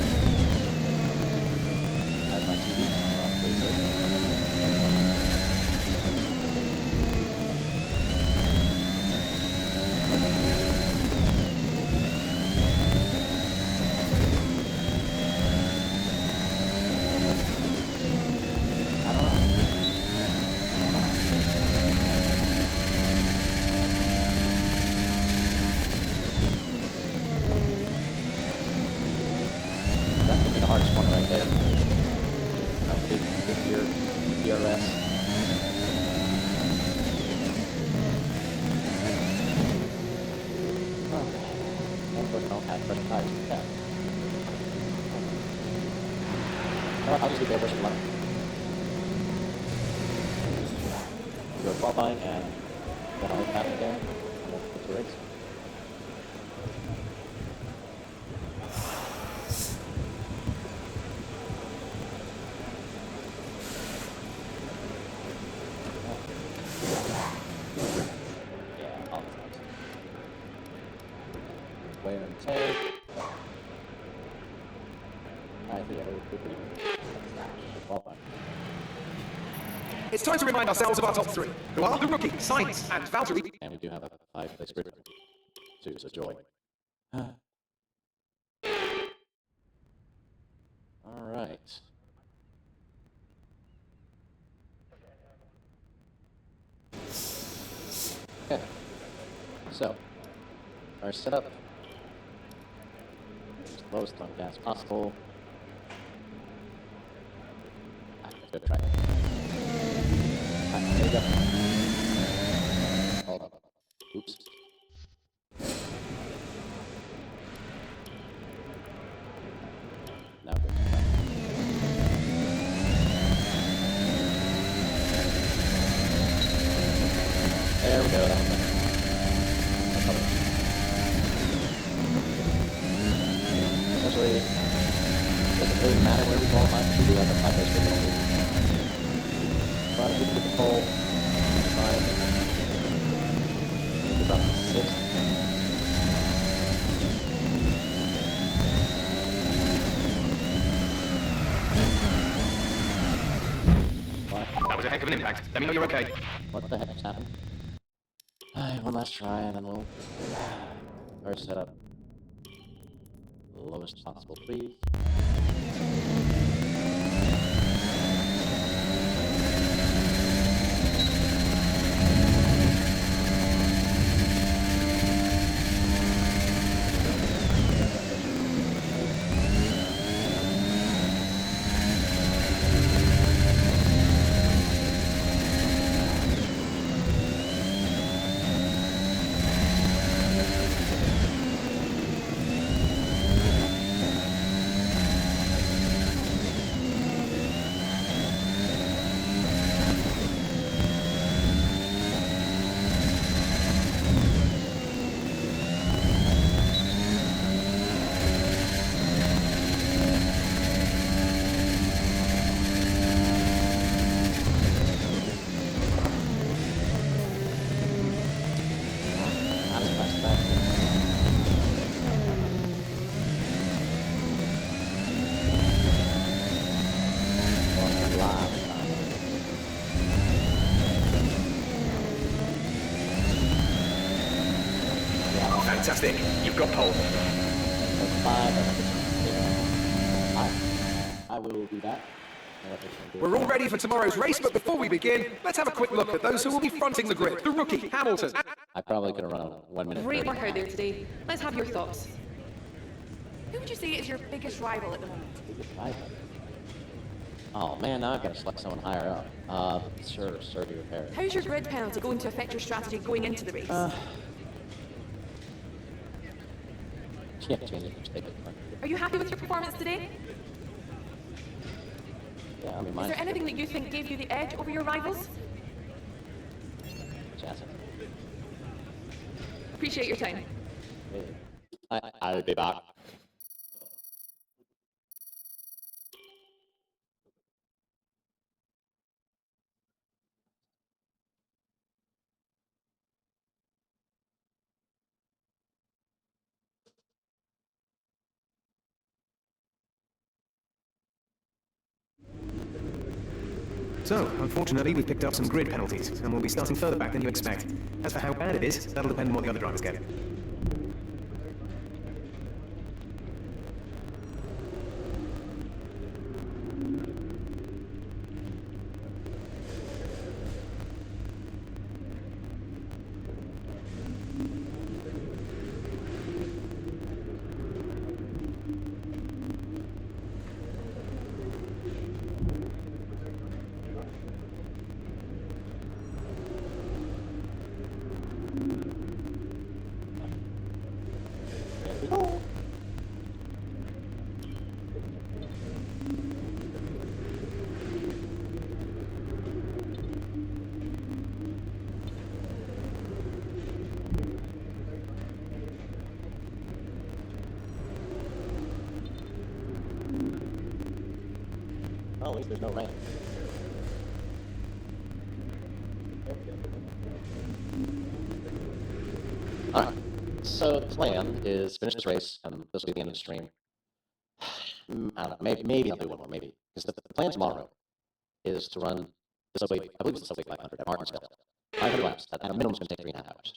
As my TV That could be the hardest one right there. Big gear, DRS. Unfortunately, I don't have fresh tires to test. I'll just leave the airbrush alone. Do a qualifying and then I'll pass it there and we'll get to the race. Wear and tear. I think I would pretty qualifying. It's time to remind ourselves of our top three, who are the rookie, Sainz, and Valtteri. And we do have a 5-place grid too, so joy. All right. Okay. So, our setup is lowest on gas possible. Let's go try it. There we go. Hold on. Oops. Now good. There we go. That was better. Essentially, it doesn't really matter where we qualify. We do have a 5-place grid. But if we get the pole, it's fine. Maybe about 6th. That was a heck of an impact. Let me know you're okay. What the heck just happened? Alright, one last try and then we'll first set up lowest possible, please. Fantastic. You've got pole. I will do that. We're all ready for tomorrow's race, but before we begin, let's have a quick look at those who will be fronting the grid. The rookie, Hamilton. I probably could have run a 1 minute. Great work out there today. Let's have your thoughts. Who would you say is your biggest rival at the moment? Oh man, now I've got to select someone higher up. Sure, Sergio Perez. How's your grid penalty going to affect your strategy going into the race? Yeah, change it. Just take it. Are you happy with your performance today? Yeah, I mean, Is mine's there anything that you think gave you the edge over your rivals? Jackson. Appreciate your time. I'll be back. So, unfortunately, we've picked up some grid penalties, and we'll be starting further back than you expect. As for how bad it is, that'll depend on what the other drivers get. Oh, at least there's no rain. Alright, so the plan is finish this race, and this will be the end of the stream. I don't know, maybe I'll do one more, maybe. Because the plan tomorrow is to run the subway, I believe it's the subway 500 at Martinsville. 500 laps, at a minimum it's going to take 3.5 hours.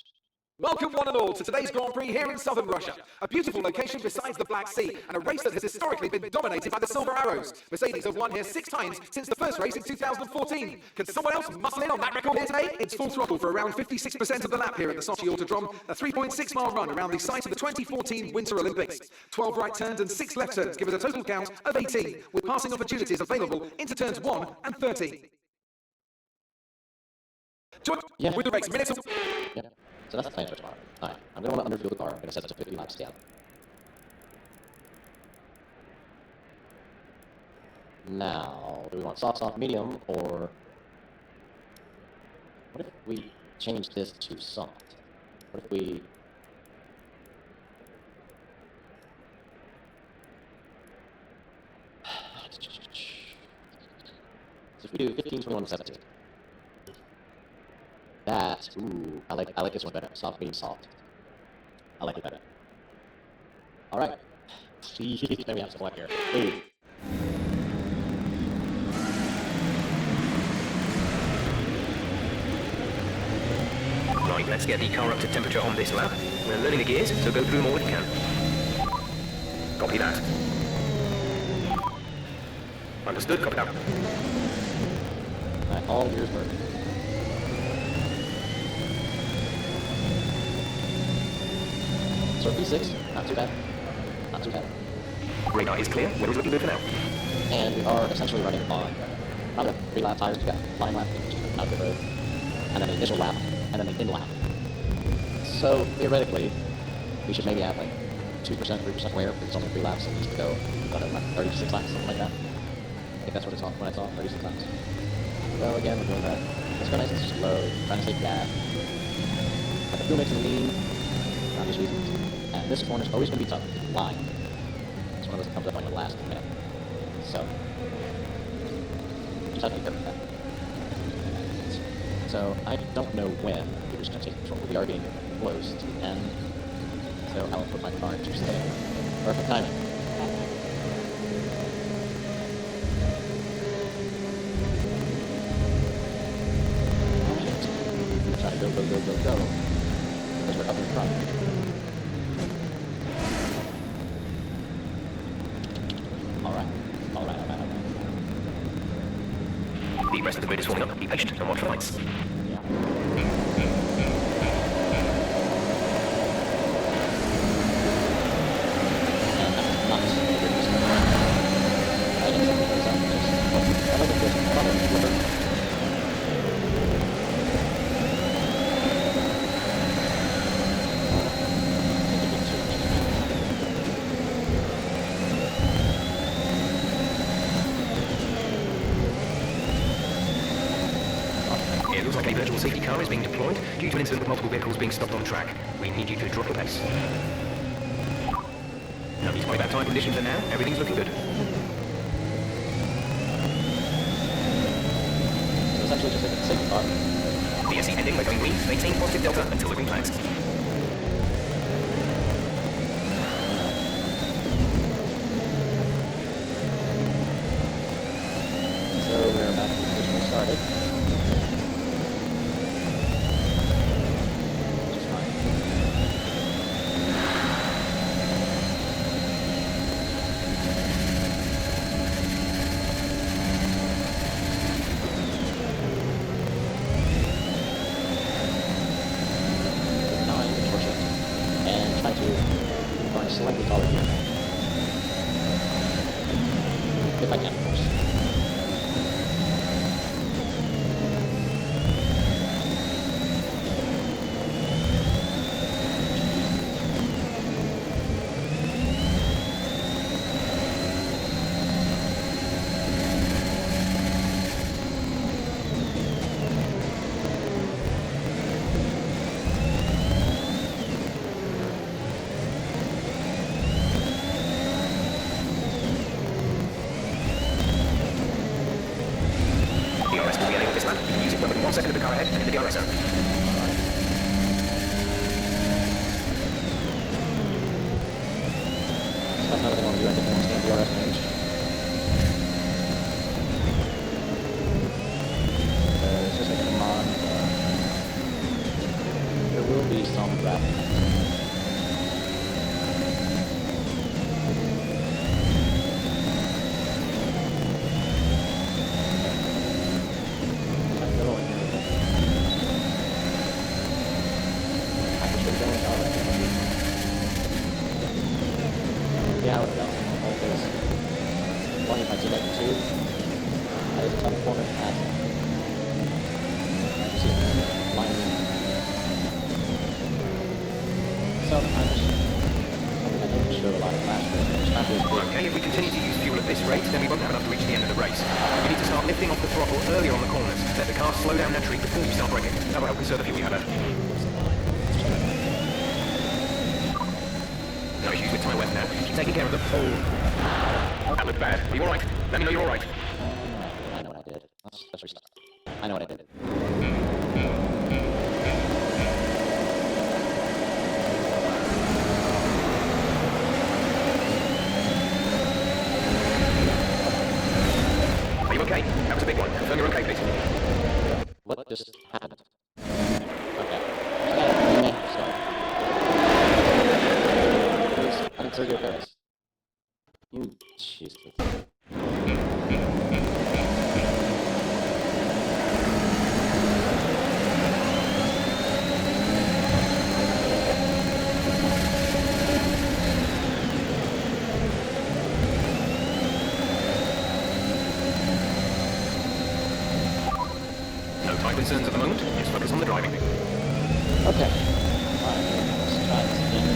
Welcome one and all to today's Grand Prix here in southern Russia. A beautiful location besides the Black Sea and a race that has historically been dominated by the Silver Arrows. Mercedes have won here 6 times since the first race in 2014. Can someone else muscle in on that record here today? It's full throttle for around 56% of the lap here at the Sochi Autodrome. A 3.6 mile run around the site of the 2014 Winter Olympics. 12 right turns and 6 left turns give us a total count of 18, with passing opportunities available into turns 1 and 13. Join with the race minutes. Yeah. So that's the plan for tomorrow. Alright, I'm going to want to underfuel the car. I'm going to set it to 50 laps down. Now, do we want soft, medium, or... What if we change this to soft? What if we... So if we do 15, 21, 17. That, ooh, I like this one better. Soft, medium, soft. I like it better. Alright. Please, let me have some luck here. Please. Right, let's get the car up to temperature on this lap. We're learning the gears, so go through them all if you can. Copy that. Understood, copy that. Alright, all gears work. So P6, not too bad. Not too bad. Radar is clear. Wheels looking good for now. And we are essentially running on not a 3-lap tires. We've got line lap, out of the road, and then an initial lap, and then an in lap. So theoretically, we should maybe have like 2%, 3% wear because it's only 3 laps. It needs to go, I don't know, like 36 laps, something like that. I think that's what it's on when I saw 36 laps. Well, again, we're doing that. Let's go nice and slow, trying to save gas. But the fuel makes it lean, not just easy. And this corner's always going to be tough. It's line. It's one of those that comes up on your last minute. So, just have to be careful with that. So, I don't know when we're just going to take control. We are getting close to the end. So, I'll put my car into setting. Perfect timing. Alright. Try to go. Because we're up in front. The rest of the grid is forming up. Be patient and watch for lights. emergency safety car is being deployed due to an incident with multiple vehicles being stopped on track. We need you to drop your pace. No need to worry about time conditions for now. Everything's looking good. So essentially just like a safety car. VSC ending, we're going green. Maintain positive delta until the green flags. So we're about to officially started. Which is fine. Nine, control shift. And try to find slightly taller here. If I can, of course. DRS will be enabled this lap. You can use it when within 1 second of the car ahead and in the DRS zone. So that's another thing I want to do. I think I want to stay in DRS range. It's just like a command. There will be some grabbing. Yeah, what else? There's one if I select two. There's a ton of corners past. You see line. So I didn't show a lot of flash, but Okay, if we continue to use fuel at this rate, then we won't have enough to reach the end of the race. You need to start lifting off the throttle earlier on the corners. Let the car slow down naturally before you start braking. That will help conserve the fuel you have. No issues with time left now. Keep taking care of the pole. That looked bad. Are you alright? Let me know you're alright. I know what I did. Let's restart. I know what I did. Are you okay? That was a big one. Confirm you're okay, please. What just happened? Okay. Okay, sorry. Please, until your parents. You Jesus. No time concerns at the moment. Just focus on the driving. Okay. Alright, let's try this again.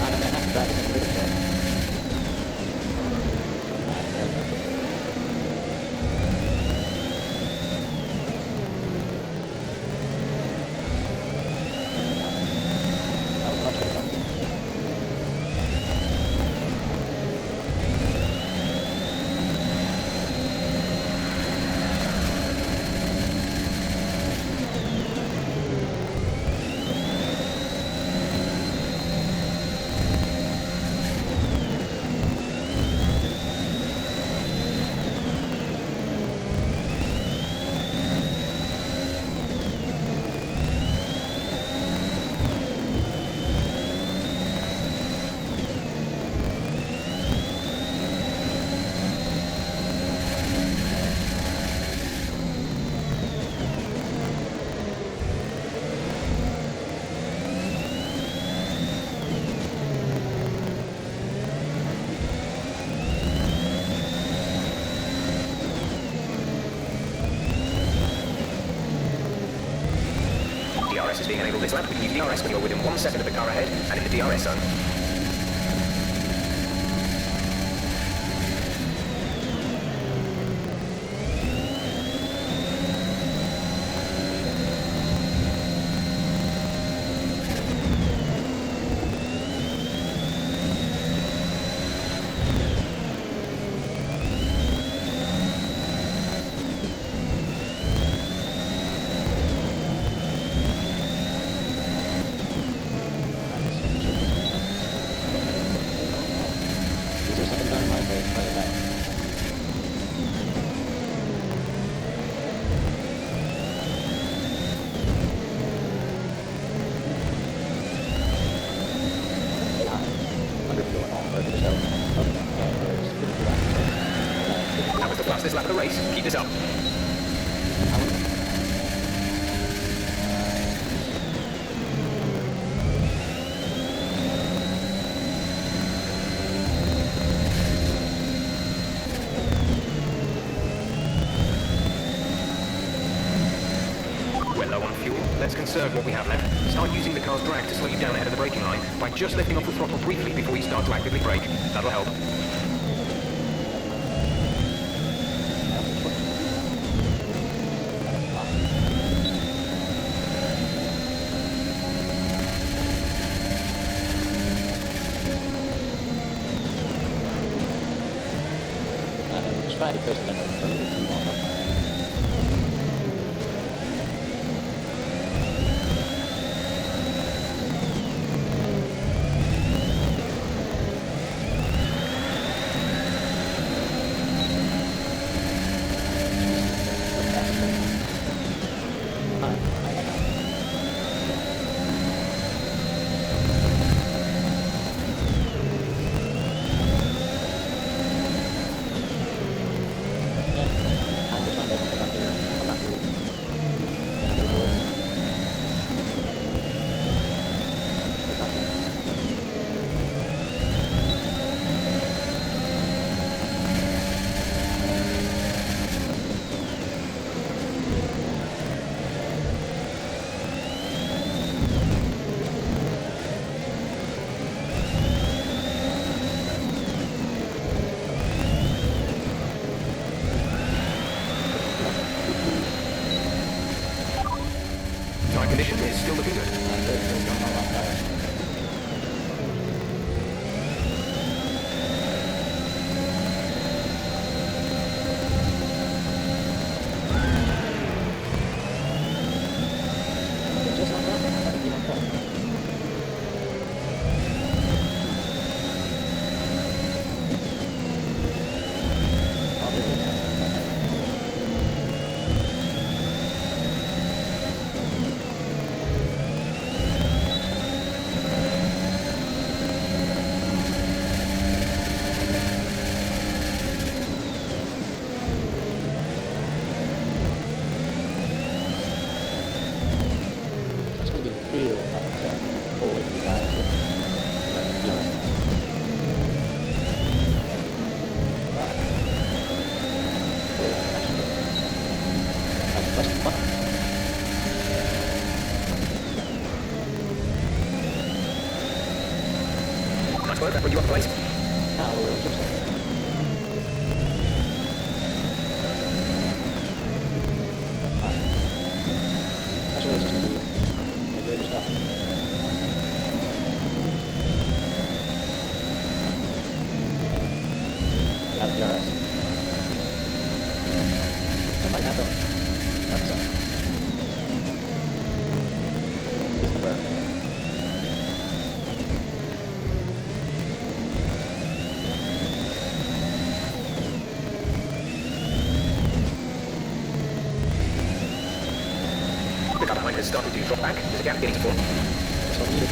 I'm gonna have to drive this in a little bit. lap, we can use DRS when you're within 1 second of the car ahead and in the DRS zone. That was the fastest lap of the race. Keep this up. We're low on fuel. Let's conserve what we have left. Start using the car's drag to slow you down ahead of the braking line by just lifting off the throttle briefly before you start to actively brake. That'll help. Try to push them a little too long. Tire condition is still looking good. Nice work, that brought you up to place. The car behind has started to drop back. There's a gap beginning to form. That's what needed.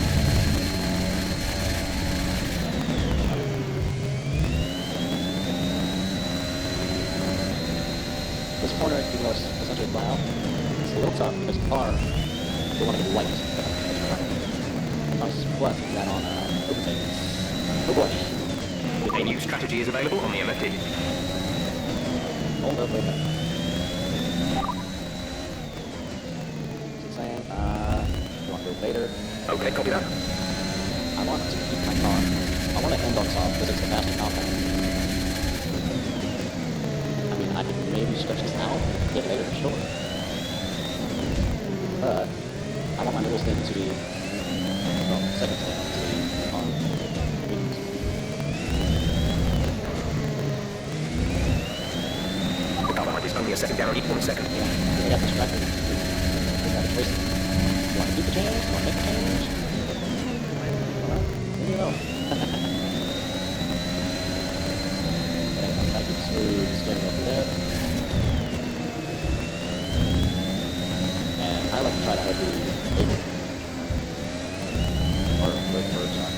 This corner is the most essentially flat. It's a little tough because the car, they want to be light. Nice plus that on open things. Oh boy. A new strategy is available on the MFD. Hold up, wait a minute. What's it saying? You want to go later. Okay, copy that. I want to keep my car. I want to end on top because it's the fastest compound. I mean, I could maybe stretch this out a bit later, sure. But I want my middle stint to be, well, second stint to be on wings. The car behind is only a second down, 1 second. Yeah, I got distracted. I got a choice. Do you want to keep the change? Do you want to make the change? Well, there you go. Okay, I'm trying to keep smooth steering over there. And I like to try to have the label. Or where the birds are.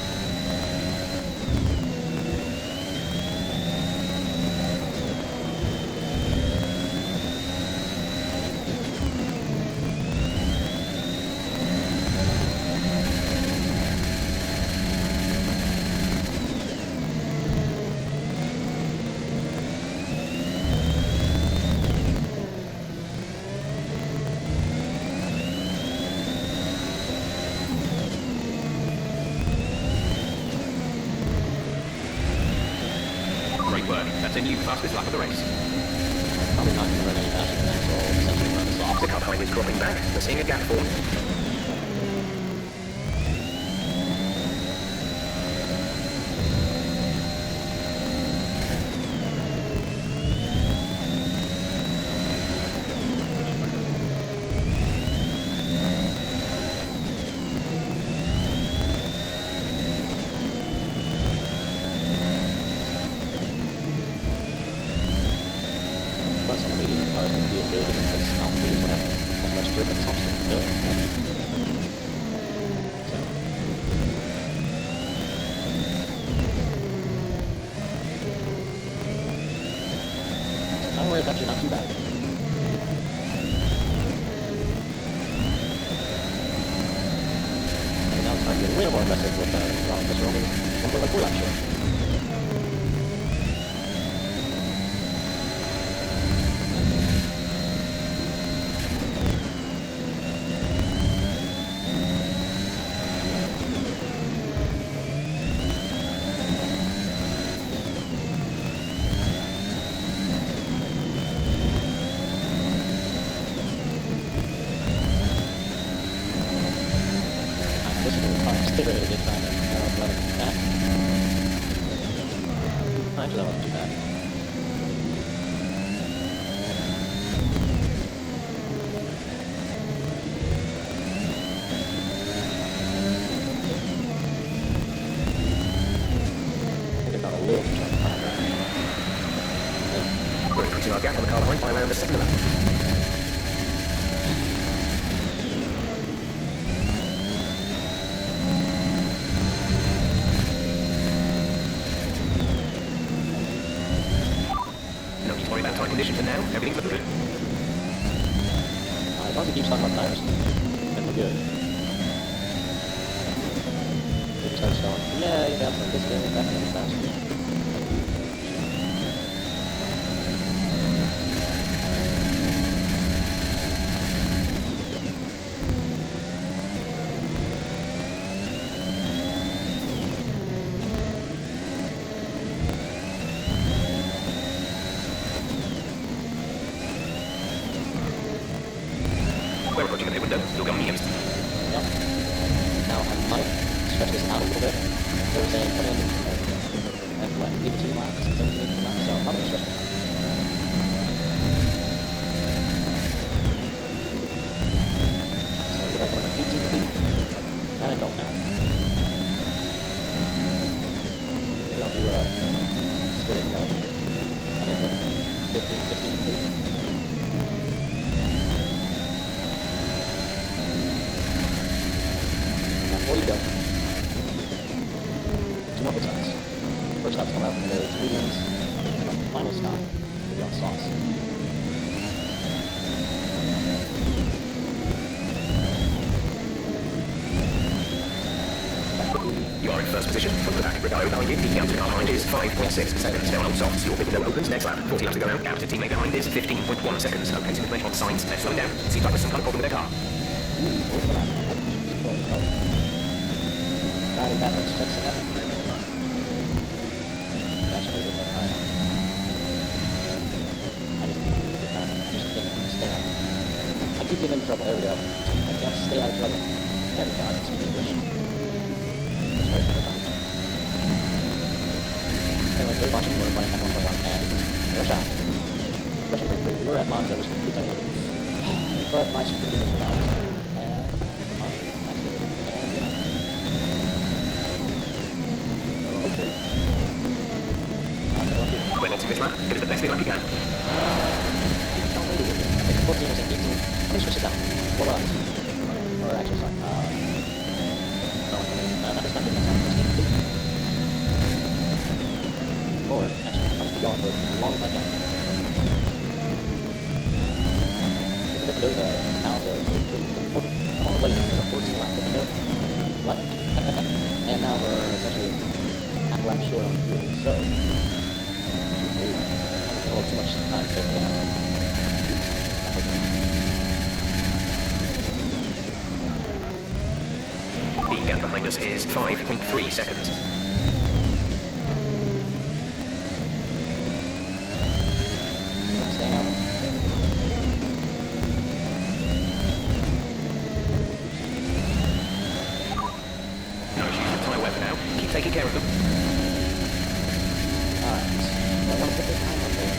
Great work. That's a new fastest lap of the race. Probably not going to run any faster than that, so I'll essentially run this off. The car behind is dropping back. We're seeing a gap form. But some of the cars can feel good because not really whatever. As much grip as option to do it. So. Don't worry, it's actually not too bad. And now it's time to get a little more aggressive with well, because we're only 1.4 laps short. This is the car. Stay ready to get trying to run it back. Actually, that wasn't too bad. I think I got a little too sharp. We're increasing our gap on the car behind by around a second lap. No need to worry about tire condition for now. Everything's looking good. As long as he keeps talking about tires, then we're good. If he starts going, yeah, you got some this game, that game, faster. We're approaching the pit window. Still going mediums. Yep. Now I might stretch this out a little bit. They were saying put in and what, 82 laps, 17 laps, so I'm probably stretch it out. So we're going to 18 feet. And I don't now. Maybe I'll do split it down. I think 15, 16 feet. Before you go, 2 more pit stops. First stop's coming out from the mediums, and the final stop will be on sauce. You are in first position from the back. Ricardo behind you. Peaking out to the car behind is 5.6 seconds. Down on softs. Your pit window opens. Next lap. 40 laps to go now. Gap to the teammate behind is 15.1 seconds. Okay, so information on the signs. They're slowing down. Seems like there's some kind of problem with their car. Riding that much fixing it. Actually, good one. I just can't stay out. I keep getting in trouble. There we go. I can't stay out of trouble. There we go. I can speak English. That's right. Anyway, we're watching. We're playing F121 and no shot. We were at Monza, which was pretty good. But my super was about Well, let's do this lap. Give it the best thing like you can. It's 14 or 18. Let me switch it down. Hold on. Or actually, sorry. That is not good. Or, actually, I'm just going for as long as I can. There's now the way the 14 lap window. What? And now we're essentially half lap short on the fuel, so a little too much time to take it out. The gap behind us is 5.3 seconds. Staying out. No issues with tyre wear for now. Keep taking care of them. Alright. I want to put this time up there.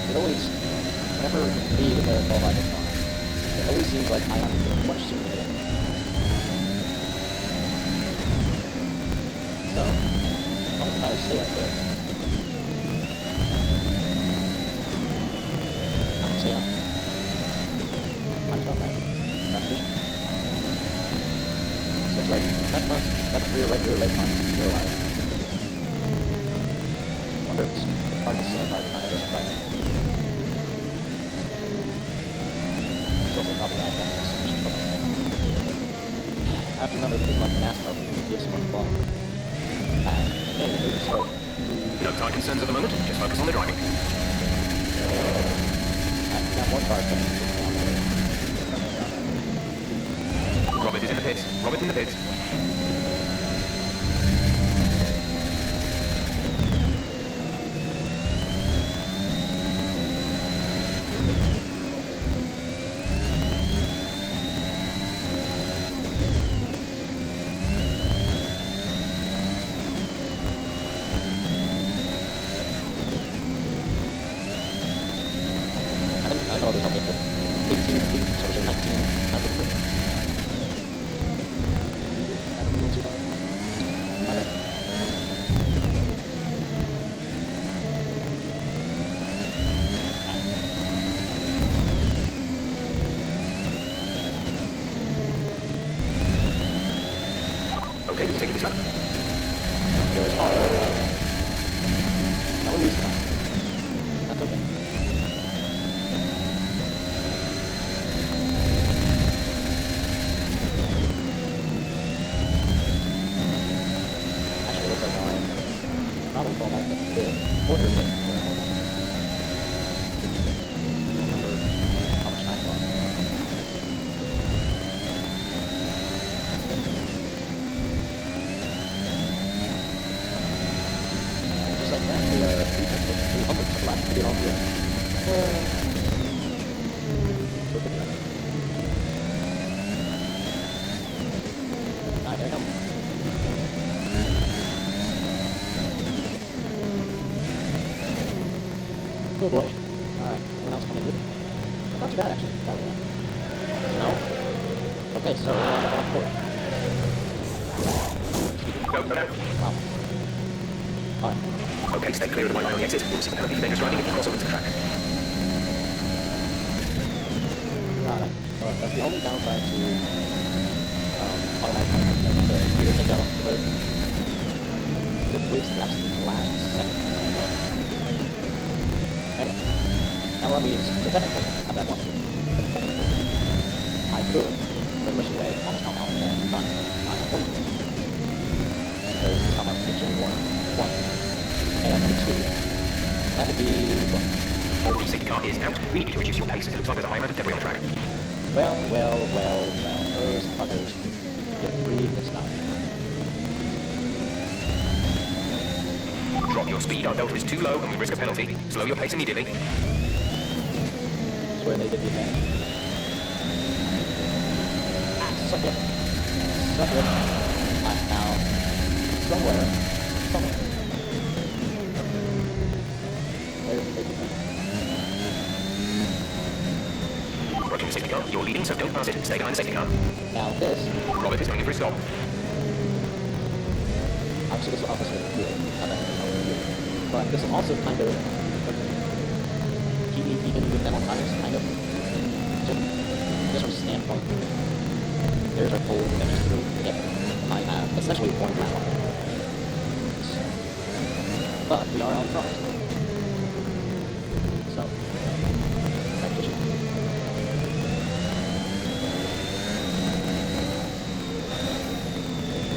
It always, whenever me with the ball line is on, it always seems like I have to do much sooner than so, I'm going to stay up there. I'm stay up. I'm not that. That's it. So it's like, that's rear right line, rear line. I wonder if it's hard to see if I kind of just right. It's also probably not that much. I have to remember that like NASCAR gives someone the ball. Anyway, so No time concerns at the moment. Just focus on the driving. I got one car coming. Robert is in the pits. Robert in the pits. I know there's only 18 feet, so there's 19. Not good for Okay, take this lap. That one is fine. That's okay. Actually, it looks like I'm probably fall back to the quarter thing. Remember how much time lost. Just like that, the 300 lap to get on here. Alright, there I come. Oh boy. Alright, what else can I do? Not too bad, actually. That one. No? Okay, so we're on the court. Go, go now. Wow. Alright. Okay, stay clear of the white line on the exit. You'll see the penalty for dangerous driving if you cross over to the track. Alright. That's the only downside to automatic contact. The gear take out off the road. It waits the absolute last second. Anyway. Now let me use the technical of that one. I could push away almost out and run on a point. Because how much picture one. And 2. That would be what? The safety car is out. We need you to reduce your pace. It looks like there's a high amount of debris on the track. Well. Those fuckers get free this time. Drop your speed, our delta is too low and we risk a penalty. Slow your pace immediately. That's where they did the advantage. Suck it. Now, somewhere. Where did they do that? Approaching the safety car, you're leading, so don't pass it. Stay behind the safety car. Now this, Robert is going in for a stop. obviously this will help us with the but this will also kind of keep me even with them on tires, kind of. Just from a standpoint. There's our full damage through if I have essentially one lap on it. But we are out front. So, practice.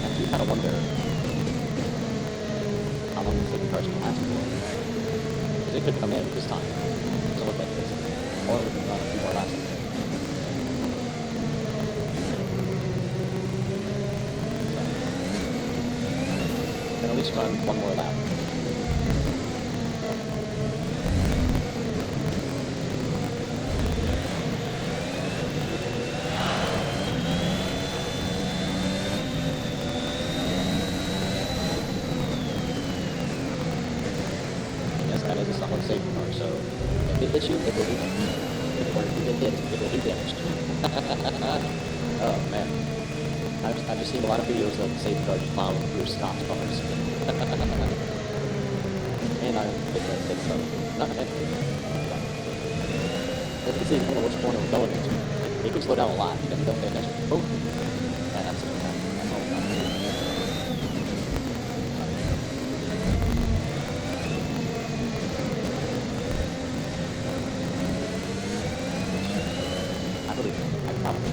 And you kind of wonder how long the safety cars can last for. Because it could come in this time. So look like this. Or we can run a few more laps. At least run one more lap. Yes, that is a somewhat safe car, so if it hits you, it will be damaged. Or if it hits, it will be damaged. Oh man. I've just seen a lot of videos of safety cars just plowing through Scott's bumpers. And I hit that six, so not bad. As you can see, I don't know which corner we're going into. You can slow down a lot, you don't pay attention. Oh! That's all. I believe I probably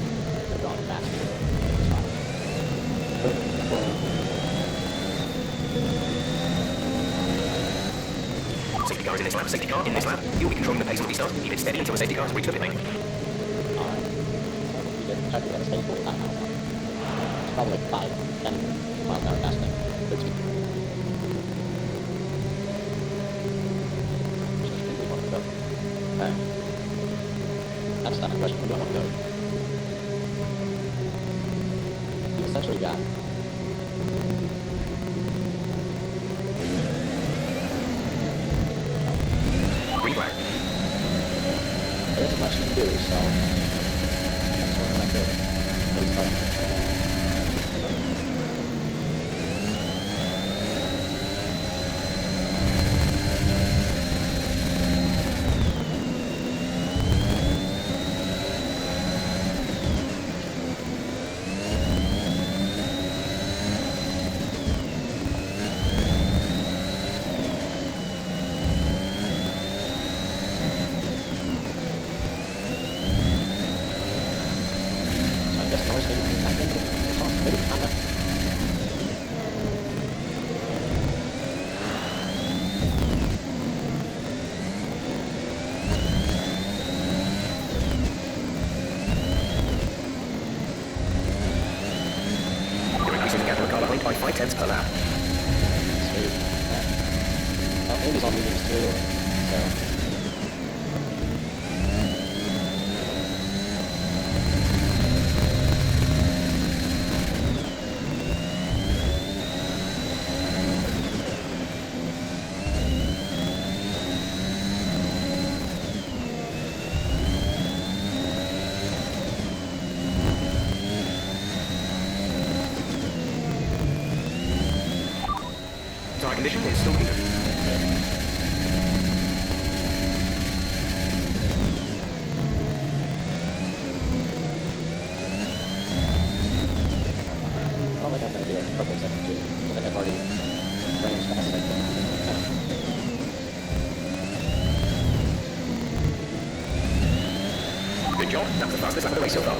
have gone faster. Safety car is in this lap, safety car in this lap. You'll be controlling the pace when we start. Keep it steady until the safety cars reach the pit lane. Alright. We did try to get a stable time out. It's probably like 5, 10 miles an hour faster. Good speed. Alright. That's not a question. We don't want to go. You essentially got Green flag. there isn't much to do, so that's what I did. Pretty fun. So I guess Norris maybe I think maybe kind of. You're increasing the gap in the car behind by 5/10 per lap. Sweet. Well, Andy's on mediums too, so. Tire condition is still good. I don't think I'm going to be a couple seconds too. I think I've already ran as fast as I can. Good job. That's the fastest lap of the race so far.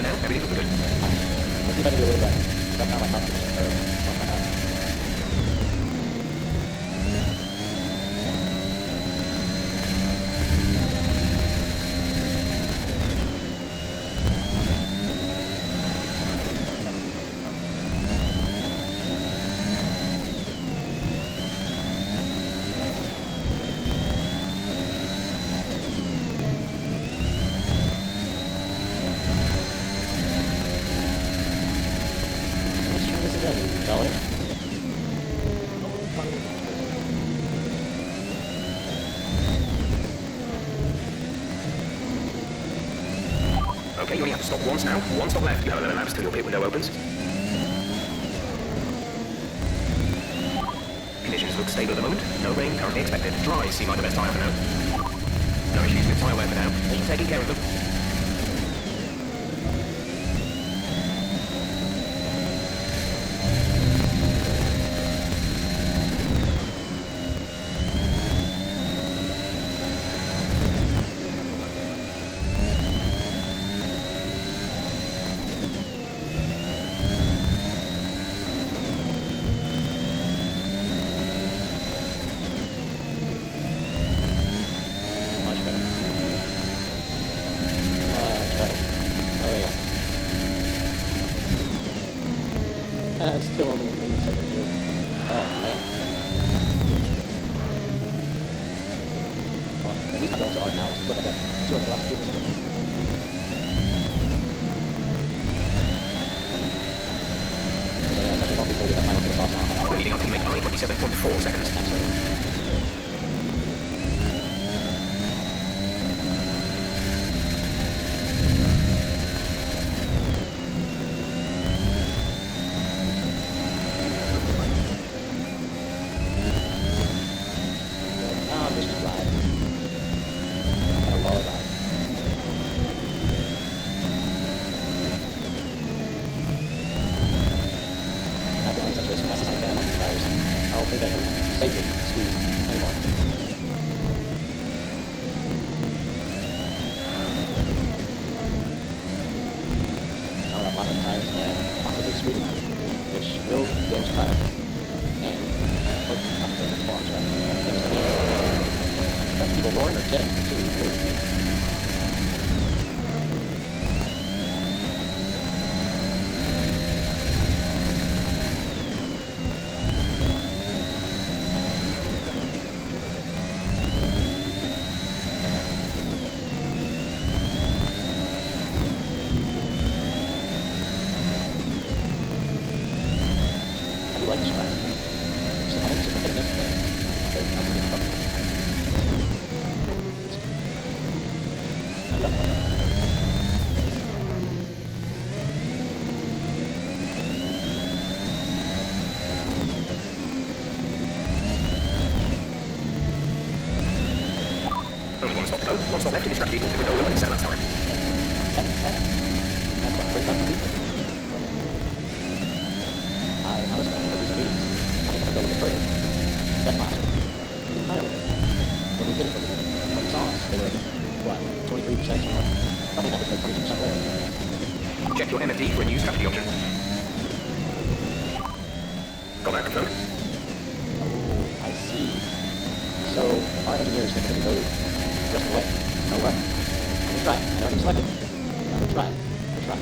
now. Everything's looking good. Let's see if I can do a little better. That's not my top position. Okay, you only have to stop once now. One stop left. You have 11 laps till your pit window opens. Conditions look stable at the moment. No rain currently expected. Dry seem like the best tyre for now. No issues with tyre wear for now. Keep taking care of them. It's still only 8 seconds here. Oh, man. Well, at least I don't start now. Look at that. 200 last people. It's actually not before we get that final finish off now. We're leading up to make 27.4 seconds. Absolutely. I don't think I can safely squeeze anymore. Now we're lots of tires and possibly speeding, which will damage tire. And put up to the forms, right? Damage the knee. Got people roaring or jetting too. Like this track. So I think it's a bit Only one stop to go. One stop left to distract people with no limit set that time. That's what brings up the people. I was going to do speeds. I think I'm going to go further. That's last. When we did it from the songs, they were, what, 23% somewhere? I think that was like 20% lower. Check your MFD for a new strategy option. Got that confirmed? Oh, I see. So, our engineers think that we go just away. No way. Let me try. I know I'm selected. Let me try. Let me try.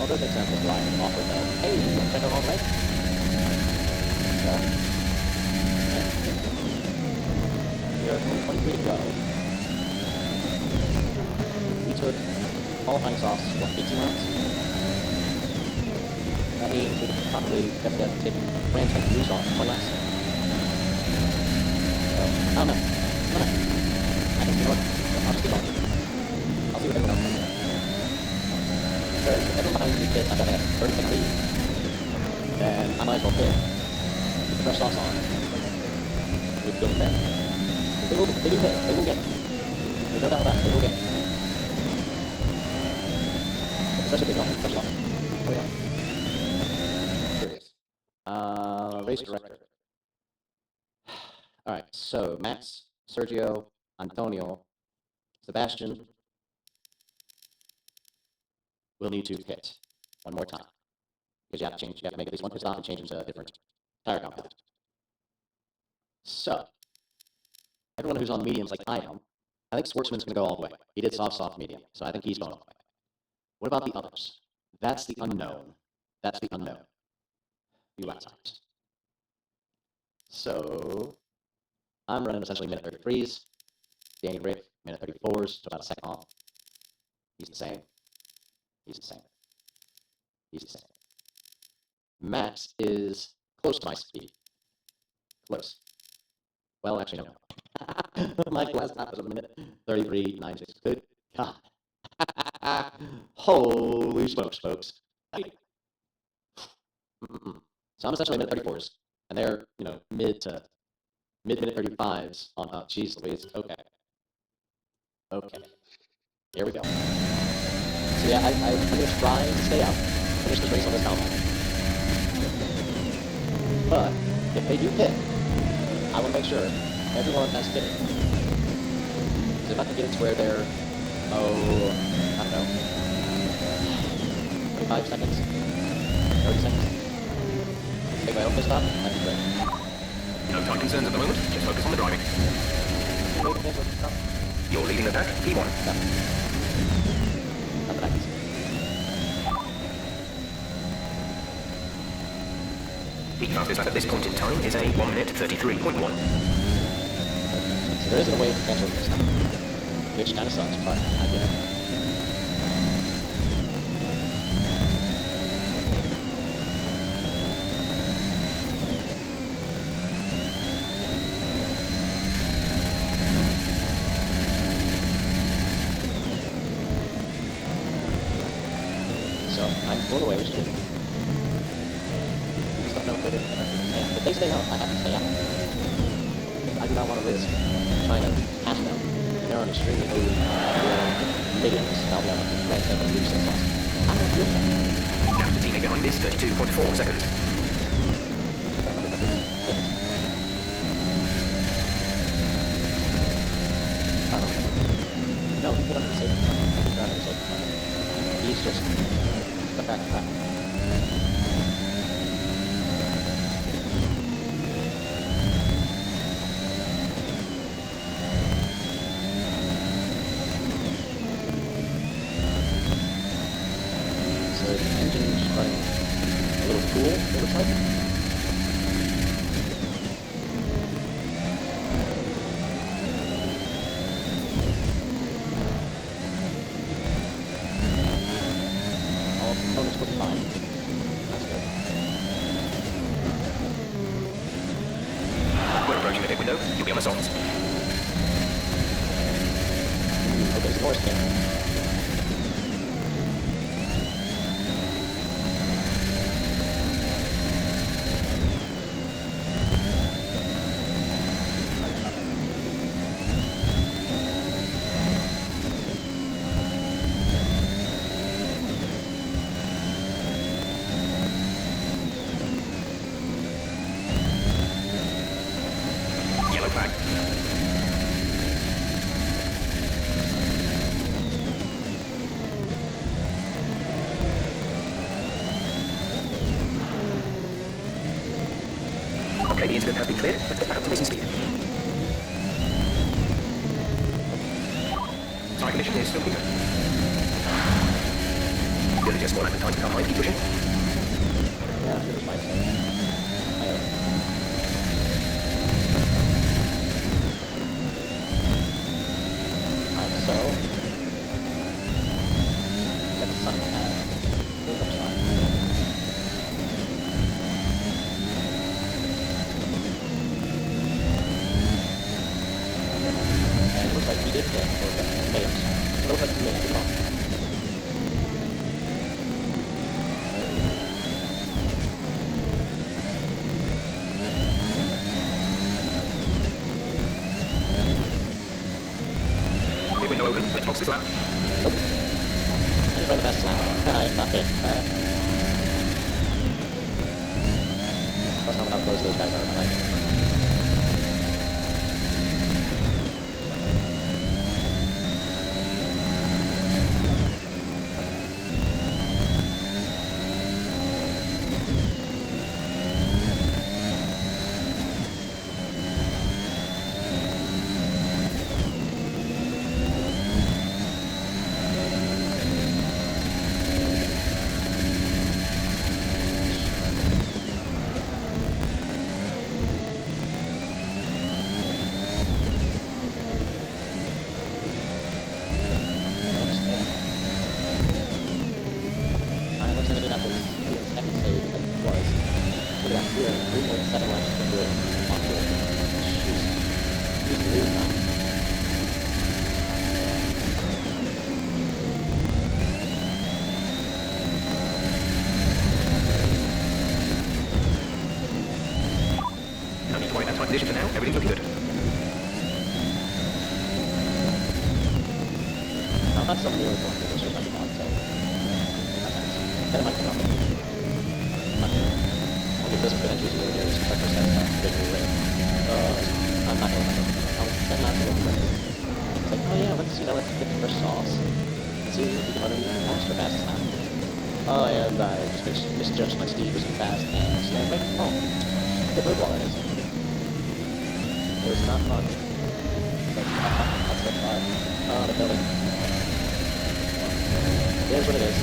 This example is lying off with that. Hey, you want to check out all right? We are 23 to go. We took qualifying softs, what, 18 rounds? That means we could probably definitely take Grand Tank loose off one last. So, I don't know. I think, you know what? I'll just keep on. I'll see what everyone else can do. Because every time we hit, I've got to have 30-second lead. Then I might as well hit. Put the fresh sauce on. We can go from there. They will hit. They will get. There's no doubt about it. They will get. Especially if they don't hit the fresh sauce. Oh yeah. Curious. Race director. Alright, so Max, Sergio, Antonio, Sebastian will need to pit one more time. Because you have to make at least one pit stop and change into a different tire compound. So, everyone who's on mediums like I am, I think Sportsman's going to go all the way. He did soft, medium, so I think he's going all the way. What about the others? That's the unknown. That's the unknown. You last times. So, I'm running essentially minute 33s. Danny Rick, minute 34s, so about a second off. He's the same. He's the same. He's the same. Max is close to my speed. Close. Well, actually, no. My last lap was a minute 33.96. Good God. Holy smokes, folks. So I'm essentially minute 34s, and they're, mid-minute 35s on, geez Louise, okay. Okay, here we go. So yeah, I'm going to try to stay out, finish this race on this helmet. But, if they do pit, I want to make sure everyone has pitted. Because if I can get it to where they're, I don't know, 25 seconds, 30 seconds, take my own pit stop, that'd be great. No time concerns at the moment, just focus on the driving. You're leading the pack, P1. Not that I can see. The fastest lap at this point in time is a 1 minute 33.1. So there isn't a way to cancel this stuff, which kind of sucks, but I get it. So I'm blown away, which is good. I just don't know if they did it. If they stay out, I have to stay out. I do not want to risk trying to pass them. They're on extremely over millions. I'll be able to rank them and lose themselves. I'm not doing that. Now the teammate behind is 32.4 seconds. No, he's not safe. He's just the back. So the engine's running a little cool, it looks like. All components look fine. That's good. We're approaching the pit window, you'll be on the softs. Okay, some more spin. Yellow flag. Okay, the incident has been cleared. Let's get back up to racing speed. Tire condition is still good. Really just 1 lap of time to come high, keep pushing. Yeah, here's my thing. Alright, so let the sun have a little time. fastest lap. Nope. I just ran the fastest lap. I'm not fit. Plus, how close those guys are behind me. No need to worry, that's my position for now. Everything's looking good. That's something really cool. It's just like that, so that might come up. I'll get this credentials over here. It's like visual rate. I'm not gonna remember. I'm not gonna remember. It's like, oh yeah, let's get the first sauce. Let's see if we can run an extra fast time. Oh, and I just misjudged my speed was too fast and slammed right. Oh, the bird wall is. It was not fun. Like, that's so far. Oh, the building. Here's what it is.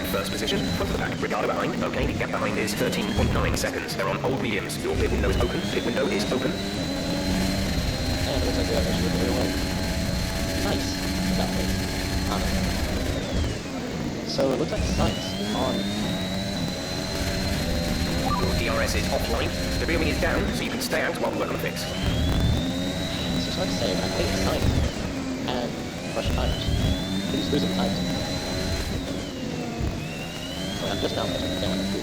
First position, front of the pack, Ricardo behind. Okay, the gap behind is 13.9 seconds. They're on old mediums. Your pit window is open. Pit window is open. And it looks like they have actually really well. Nice. That way. So it looks like sights is on. Your DRS is offline. The rear wing is down, so you can stay out while we work on the fix. It's just like saying, I think sights and fresh tires. Please lose some tires. I'm just now catching the tail end of the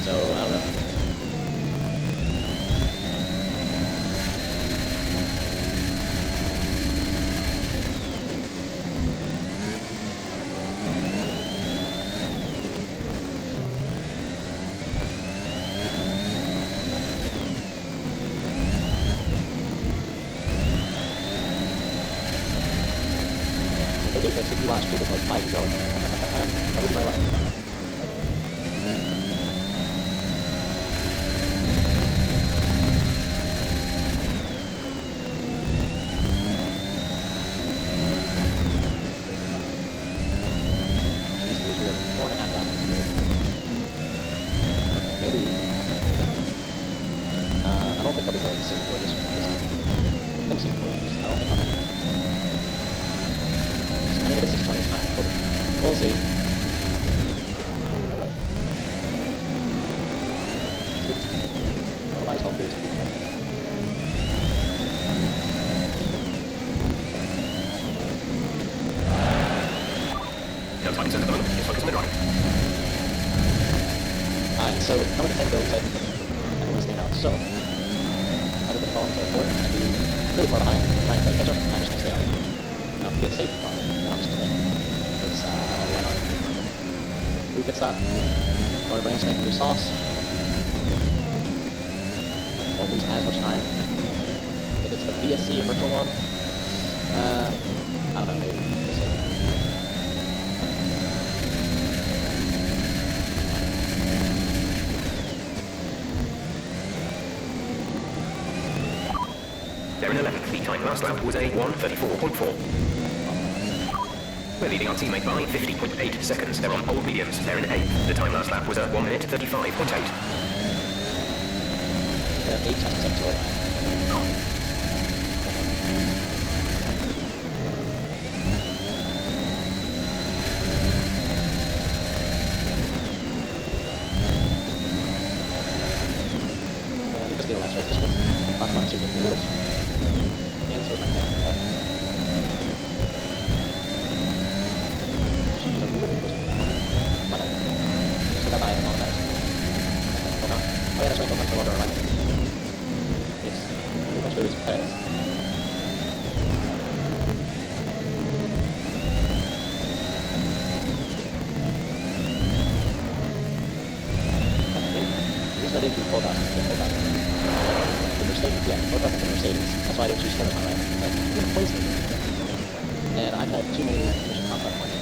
So, I don't know. So, number 10 goes at everyone's staying out. So, out of the phone to the fourth, I'd be really far behind, trying to play catch up. I'm just going to stay out. Get a safety car, and I'm just going to because why not? Who gets that? Or brings make new sauce. Won't lose as much time. If it's the VSC, a virtual one, I don't know, maybe. We'll see. They're in 11th. The time last lap was a 1:34.4. We're leading our teammate by 50.8 seconds. They're on old mediums. They're in 8th. The time last lap was a 1 minute 35.8. There are 8 chances up to it. Just get a last race. Just one. Not too good. And so like that. That's why I didn't choose Kevin Conrad. Like, you're gonna place me. And I've had too many mission contract points.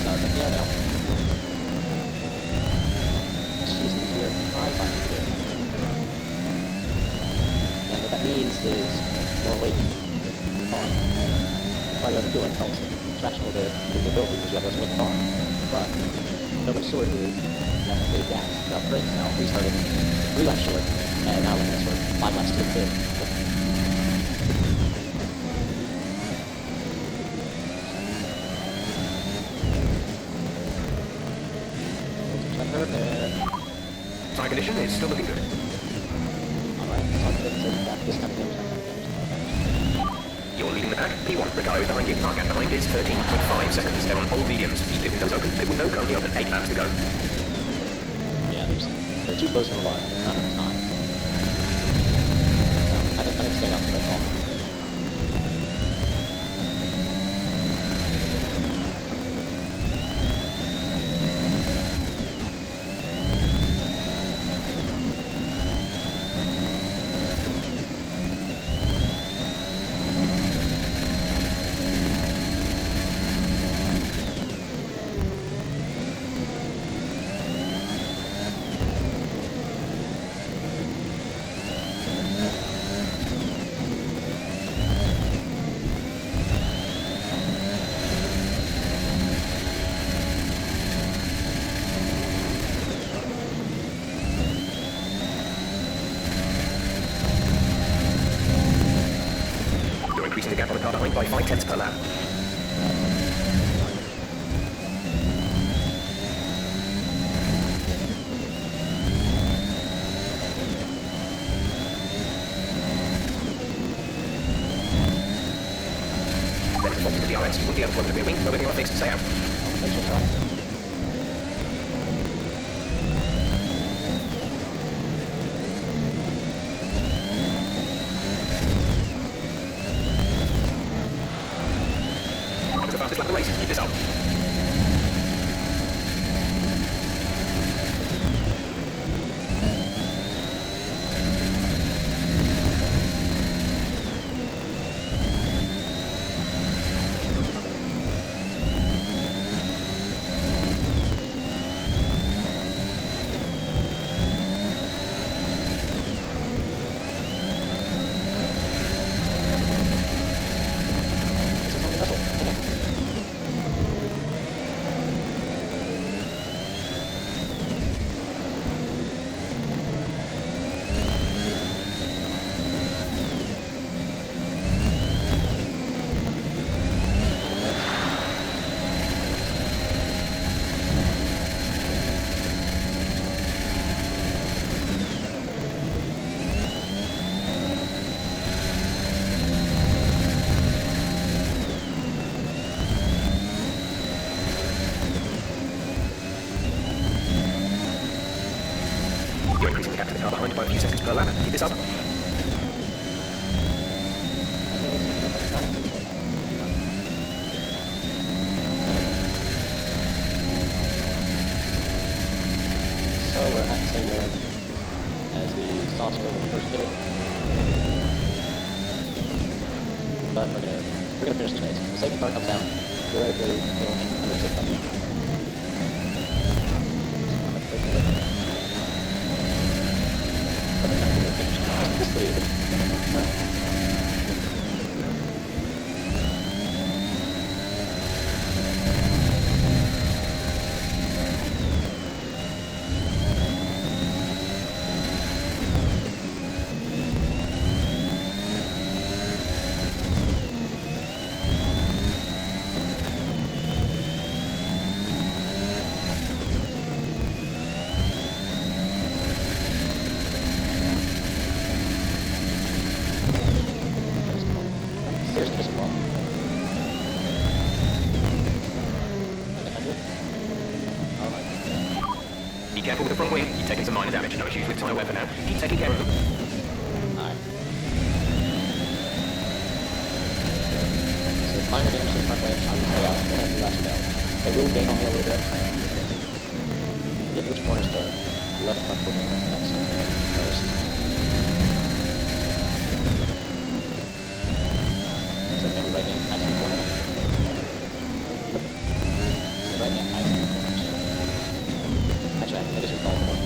So I was like, yeah, no. She's here. I find it here. And what that means is more weight on. Why you have to do it helps traction with the build because you have less weight on. But nobody sort of that's a big gas. Got brakes now. We started 3 laps short, and now we're going to sort of 5 laps to the field. Tire condition is still looking good. Alright, so I'm going to that this kind of damage, that kind of damage. You're leading the pack. P1, Ricardo is behind you. Mark behind is 13.5 seconds. They're on old mediums. The pit windows open. Pit window currently open. 8 laps to go. Yeah, they're too close to the line. Not enough time. So, I didn't stay out for that long. Increasing the gap on the car behind by 5 tenths per lap. Then response to the RS, you will be able to run the rear wing, but when you are fixed, stay out. The fastest lap of the race. Keep this up. car behind by a few seconds per lap. Keep this up. So we're at the same rate as the sauce for the first hit. But we're gonna finish the race. The safety car comes down. We're at the under 600. Seriously, just wrong. Be careful with the front wing. You've taken some minor damage. No issues with tyre wear for now. Keep taking care of them. Alright. So minor damage to the front wing, I would say out 1 2 laps ago. They will gain on me a little bit. Get which corner's the left front wing next. First. So maybe right in high speed corner. So right in high speed corners. Actually, I think this is all the one.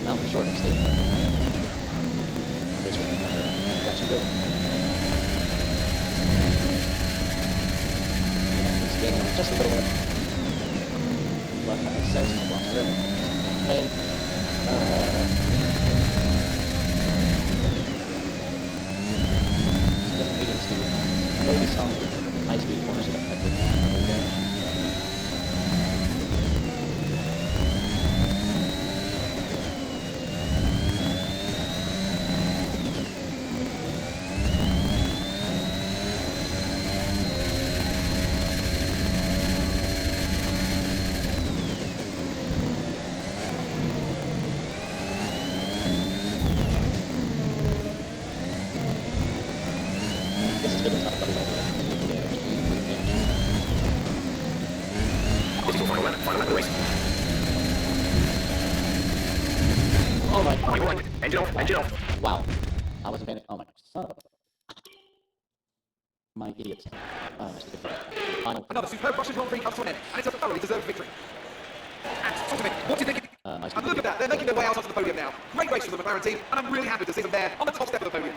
Now for short mistake. This one, got you good. He's gaining on just a little bit. Left hand says in the block rim. And, just medium speed. Maybe some high speed corners that affected damage. This is good enough, but we don't need damage. This is your final lap of the race. Oh my god. Right. Engine off, engine off. Wow. I wasn't paying it. Oh my son of a... My idiots. Mr. Good Final. Another superb Russian Grand Prix comes to an end, and it's a thoroughly deserved victory. And talk to me, what do you think? Nice And look at that, they're making their way out onto the podium now. Great race for the McLaren team, and I'm really happy to see them there on the top step of the podium.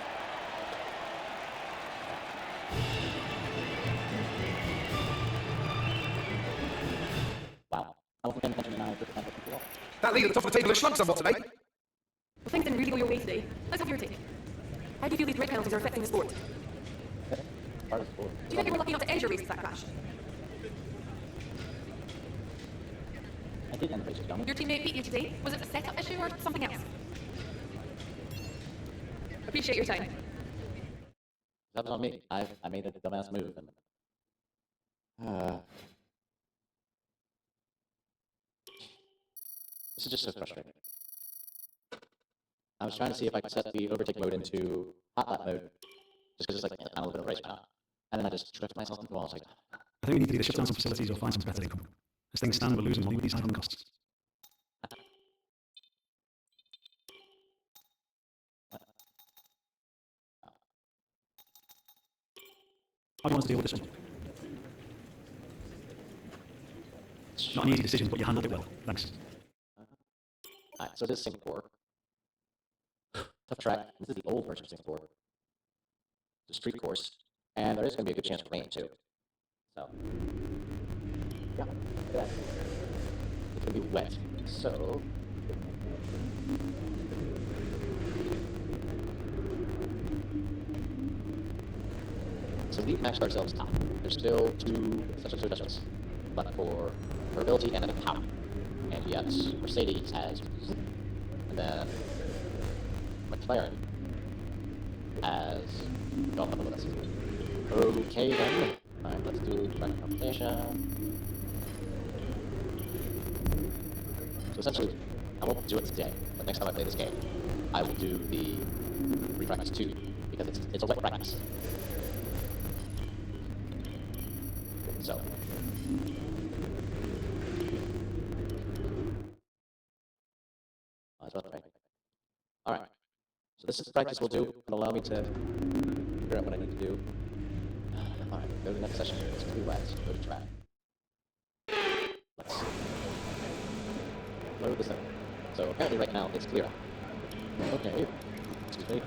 Wow. I wasn't paying attention and I put the final control. That lead at the top of the table has shrunk somewhat today. Well, things didn't really go your way today. Let's have your take. How do you feel these grid penalties are affecting the sport? Part of the sport. Do you think you were lucky enough to end your race with that crash? I did end the race with Dominic. Your teammate beat you today. Was it a setup issue or something else? Appreciate your time. That was on me. I made a dumbass move. And, this is just so frustrating. I was trying to see if I could set the overtake mode into hot lap mode, just because it's like, I'm a little bit of a race now. And then I just tripped myself into the wall. I was like, I think we need to either shut down some facilities or find some better income. As things stand, we're losing money with these high running costs. How do you want us to deal with this one? Not an easy decision, but you handled it well. Thanks. Alright, so this is Singapore. Tough track. This is the old version of Singapore. It's a street course. And there is going to be a good chance for rain, too. So, yeah, look at that. It's going to be wet. So, So we maxed ourselves top. There's still two essential adjustments left for durability and then power. And yes, Mercedes has, and then McLaren has gone up with us. Okay then. Alright, let's do track competition. So essentially, I won't do it today, but next time I play this game, I will do the repractice 2, because it's a wet practice. So. That's right. Alright. So this is the practice we'll do. It'll allow me to figure out what I need to do. Alright, go to the next session. It's pretty wet. Go to track. Let's load this up. So apparently right now it's clear. Okay. Excuse me.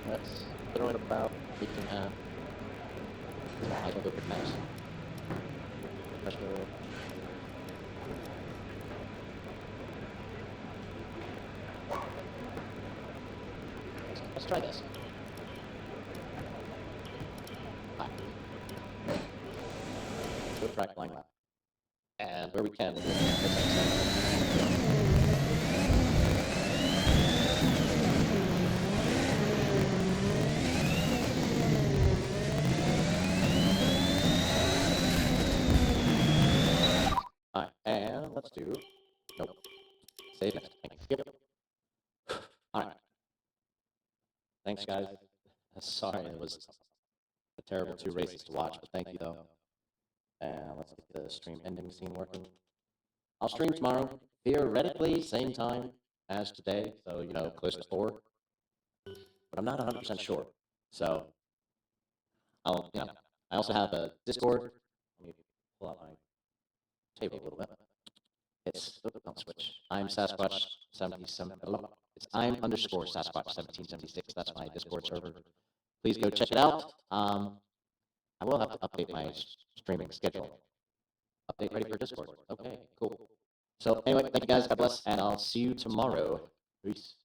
Let's throw it about 8.5. I can go pretty fast. Pressure. Let's try this. Hi. Go track line lap. And where we can, we'll do it. Alright, and let's do. Nope. Save next. Thank you. Alright. Thanks, guys. Sorry, it was a terrible 2 races to watch, but thank you, though. And let's get the stream ending scene working. I'll stream tomorrow, theoretically, same time as today, so, you know, close to 4. But I'm not 100% sure. So, I also have a Discord. Let me pull out my table a little bit. It's, don't switch. I'm Sasquatch 77. It's I'm underscore Sasquatch 1776. That's my Discord server. Please go check it out. I will have to update my streaming schedule. Update ready for Discord. Okay, cool. So anyway, thank you guys. God bless, and I'll see you tomorrow. Peace.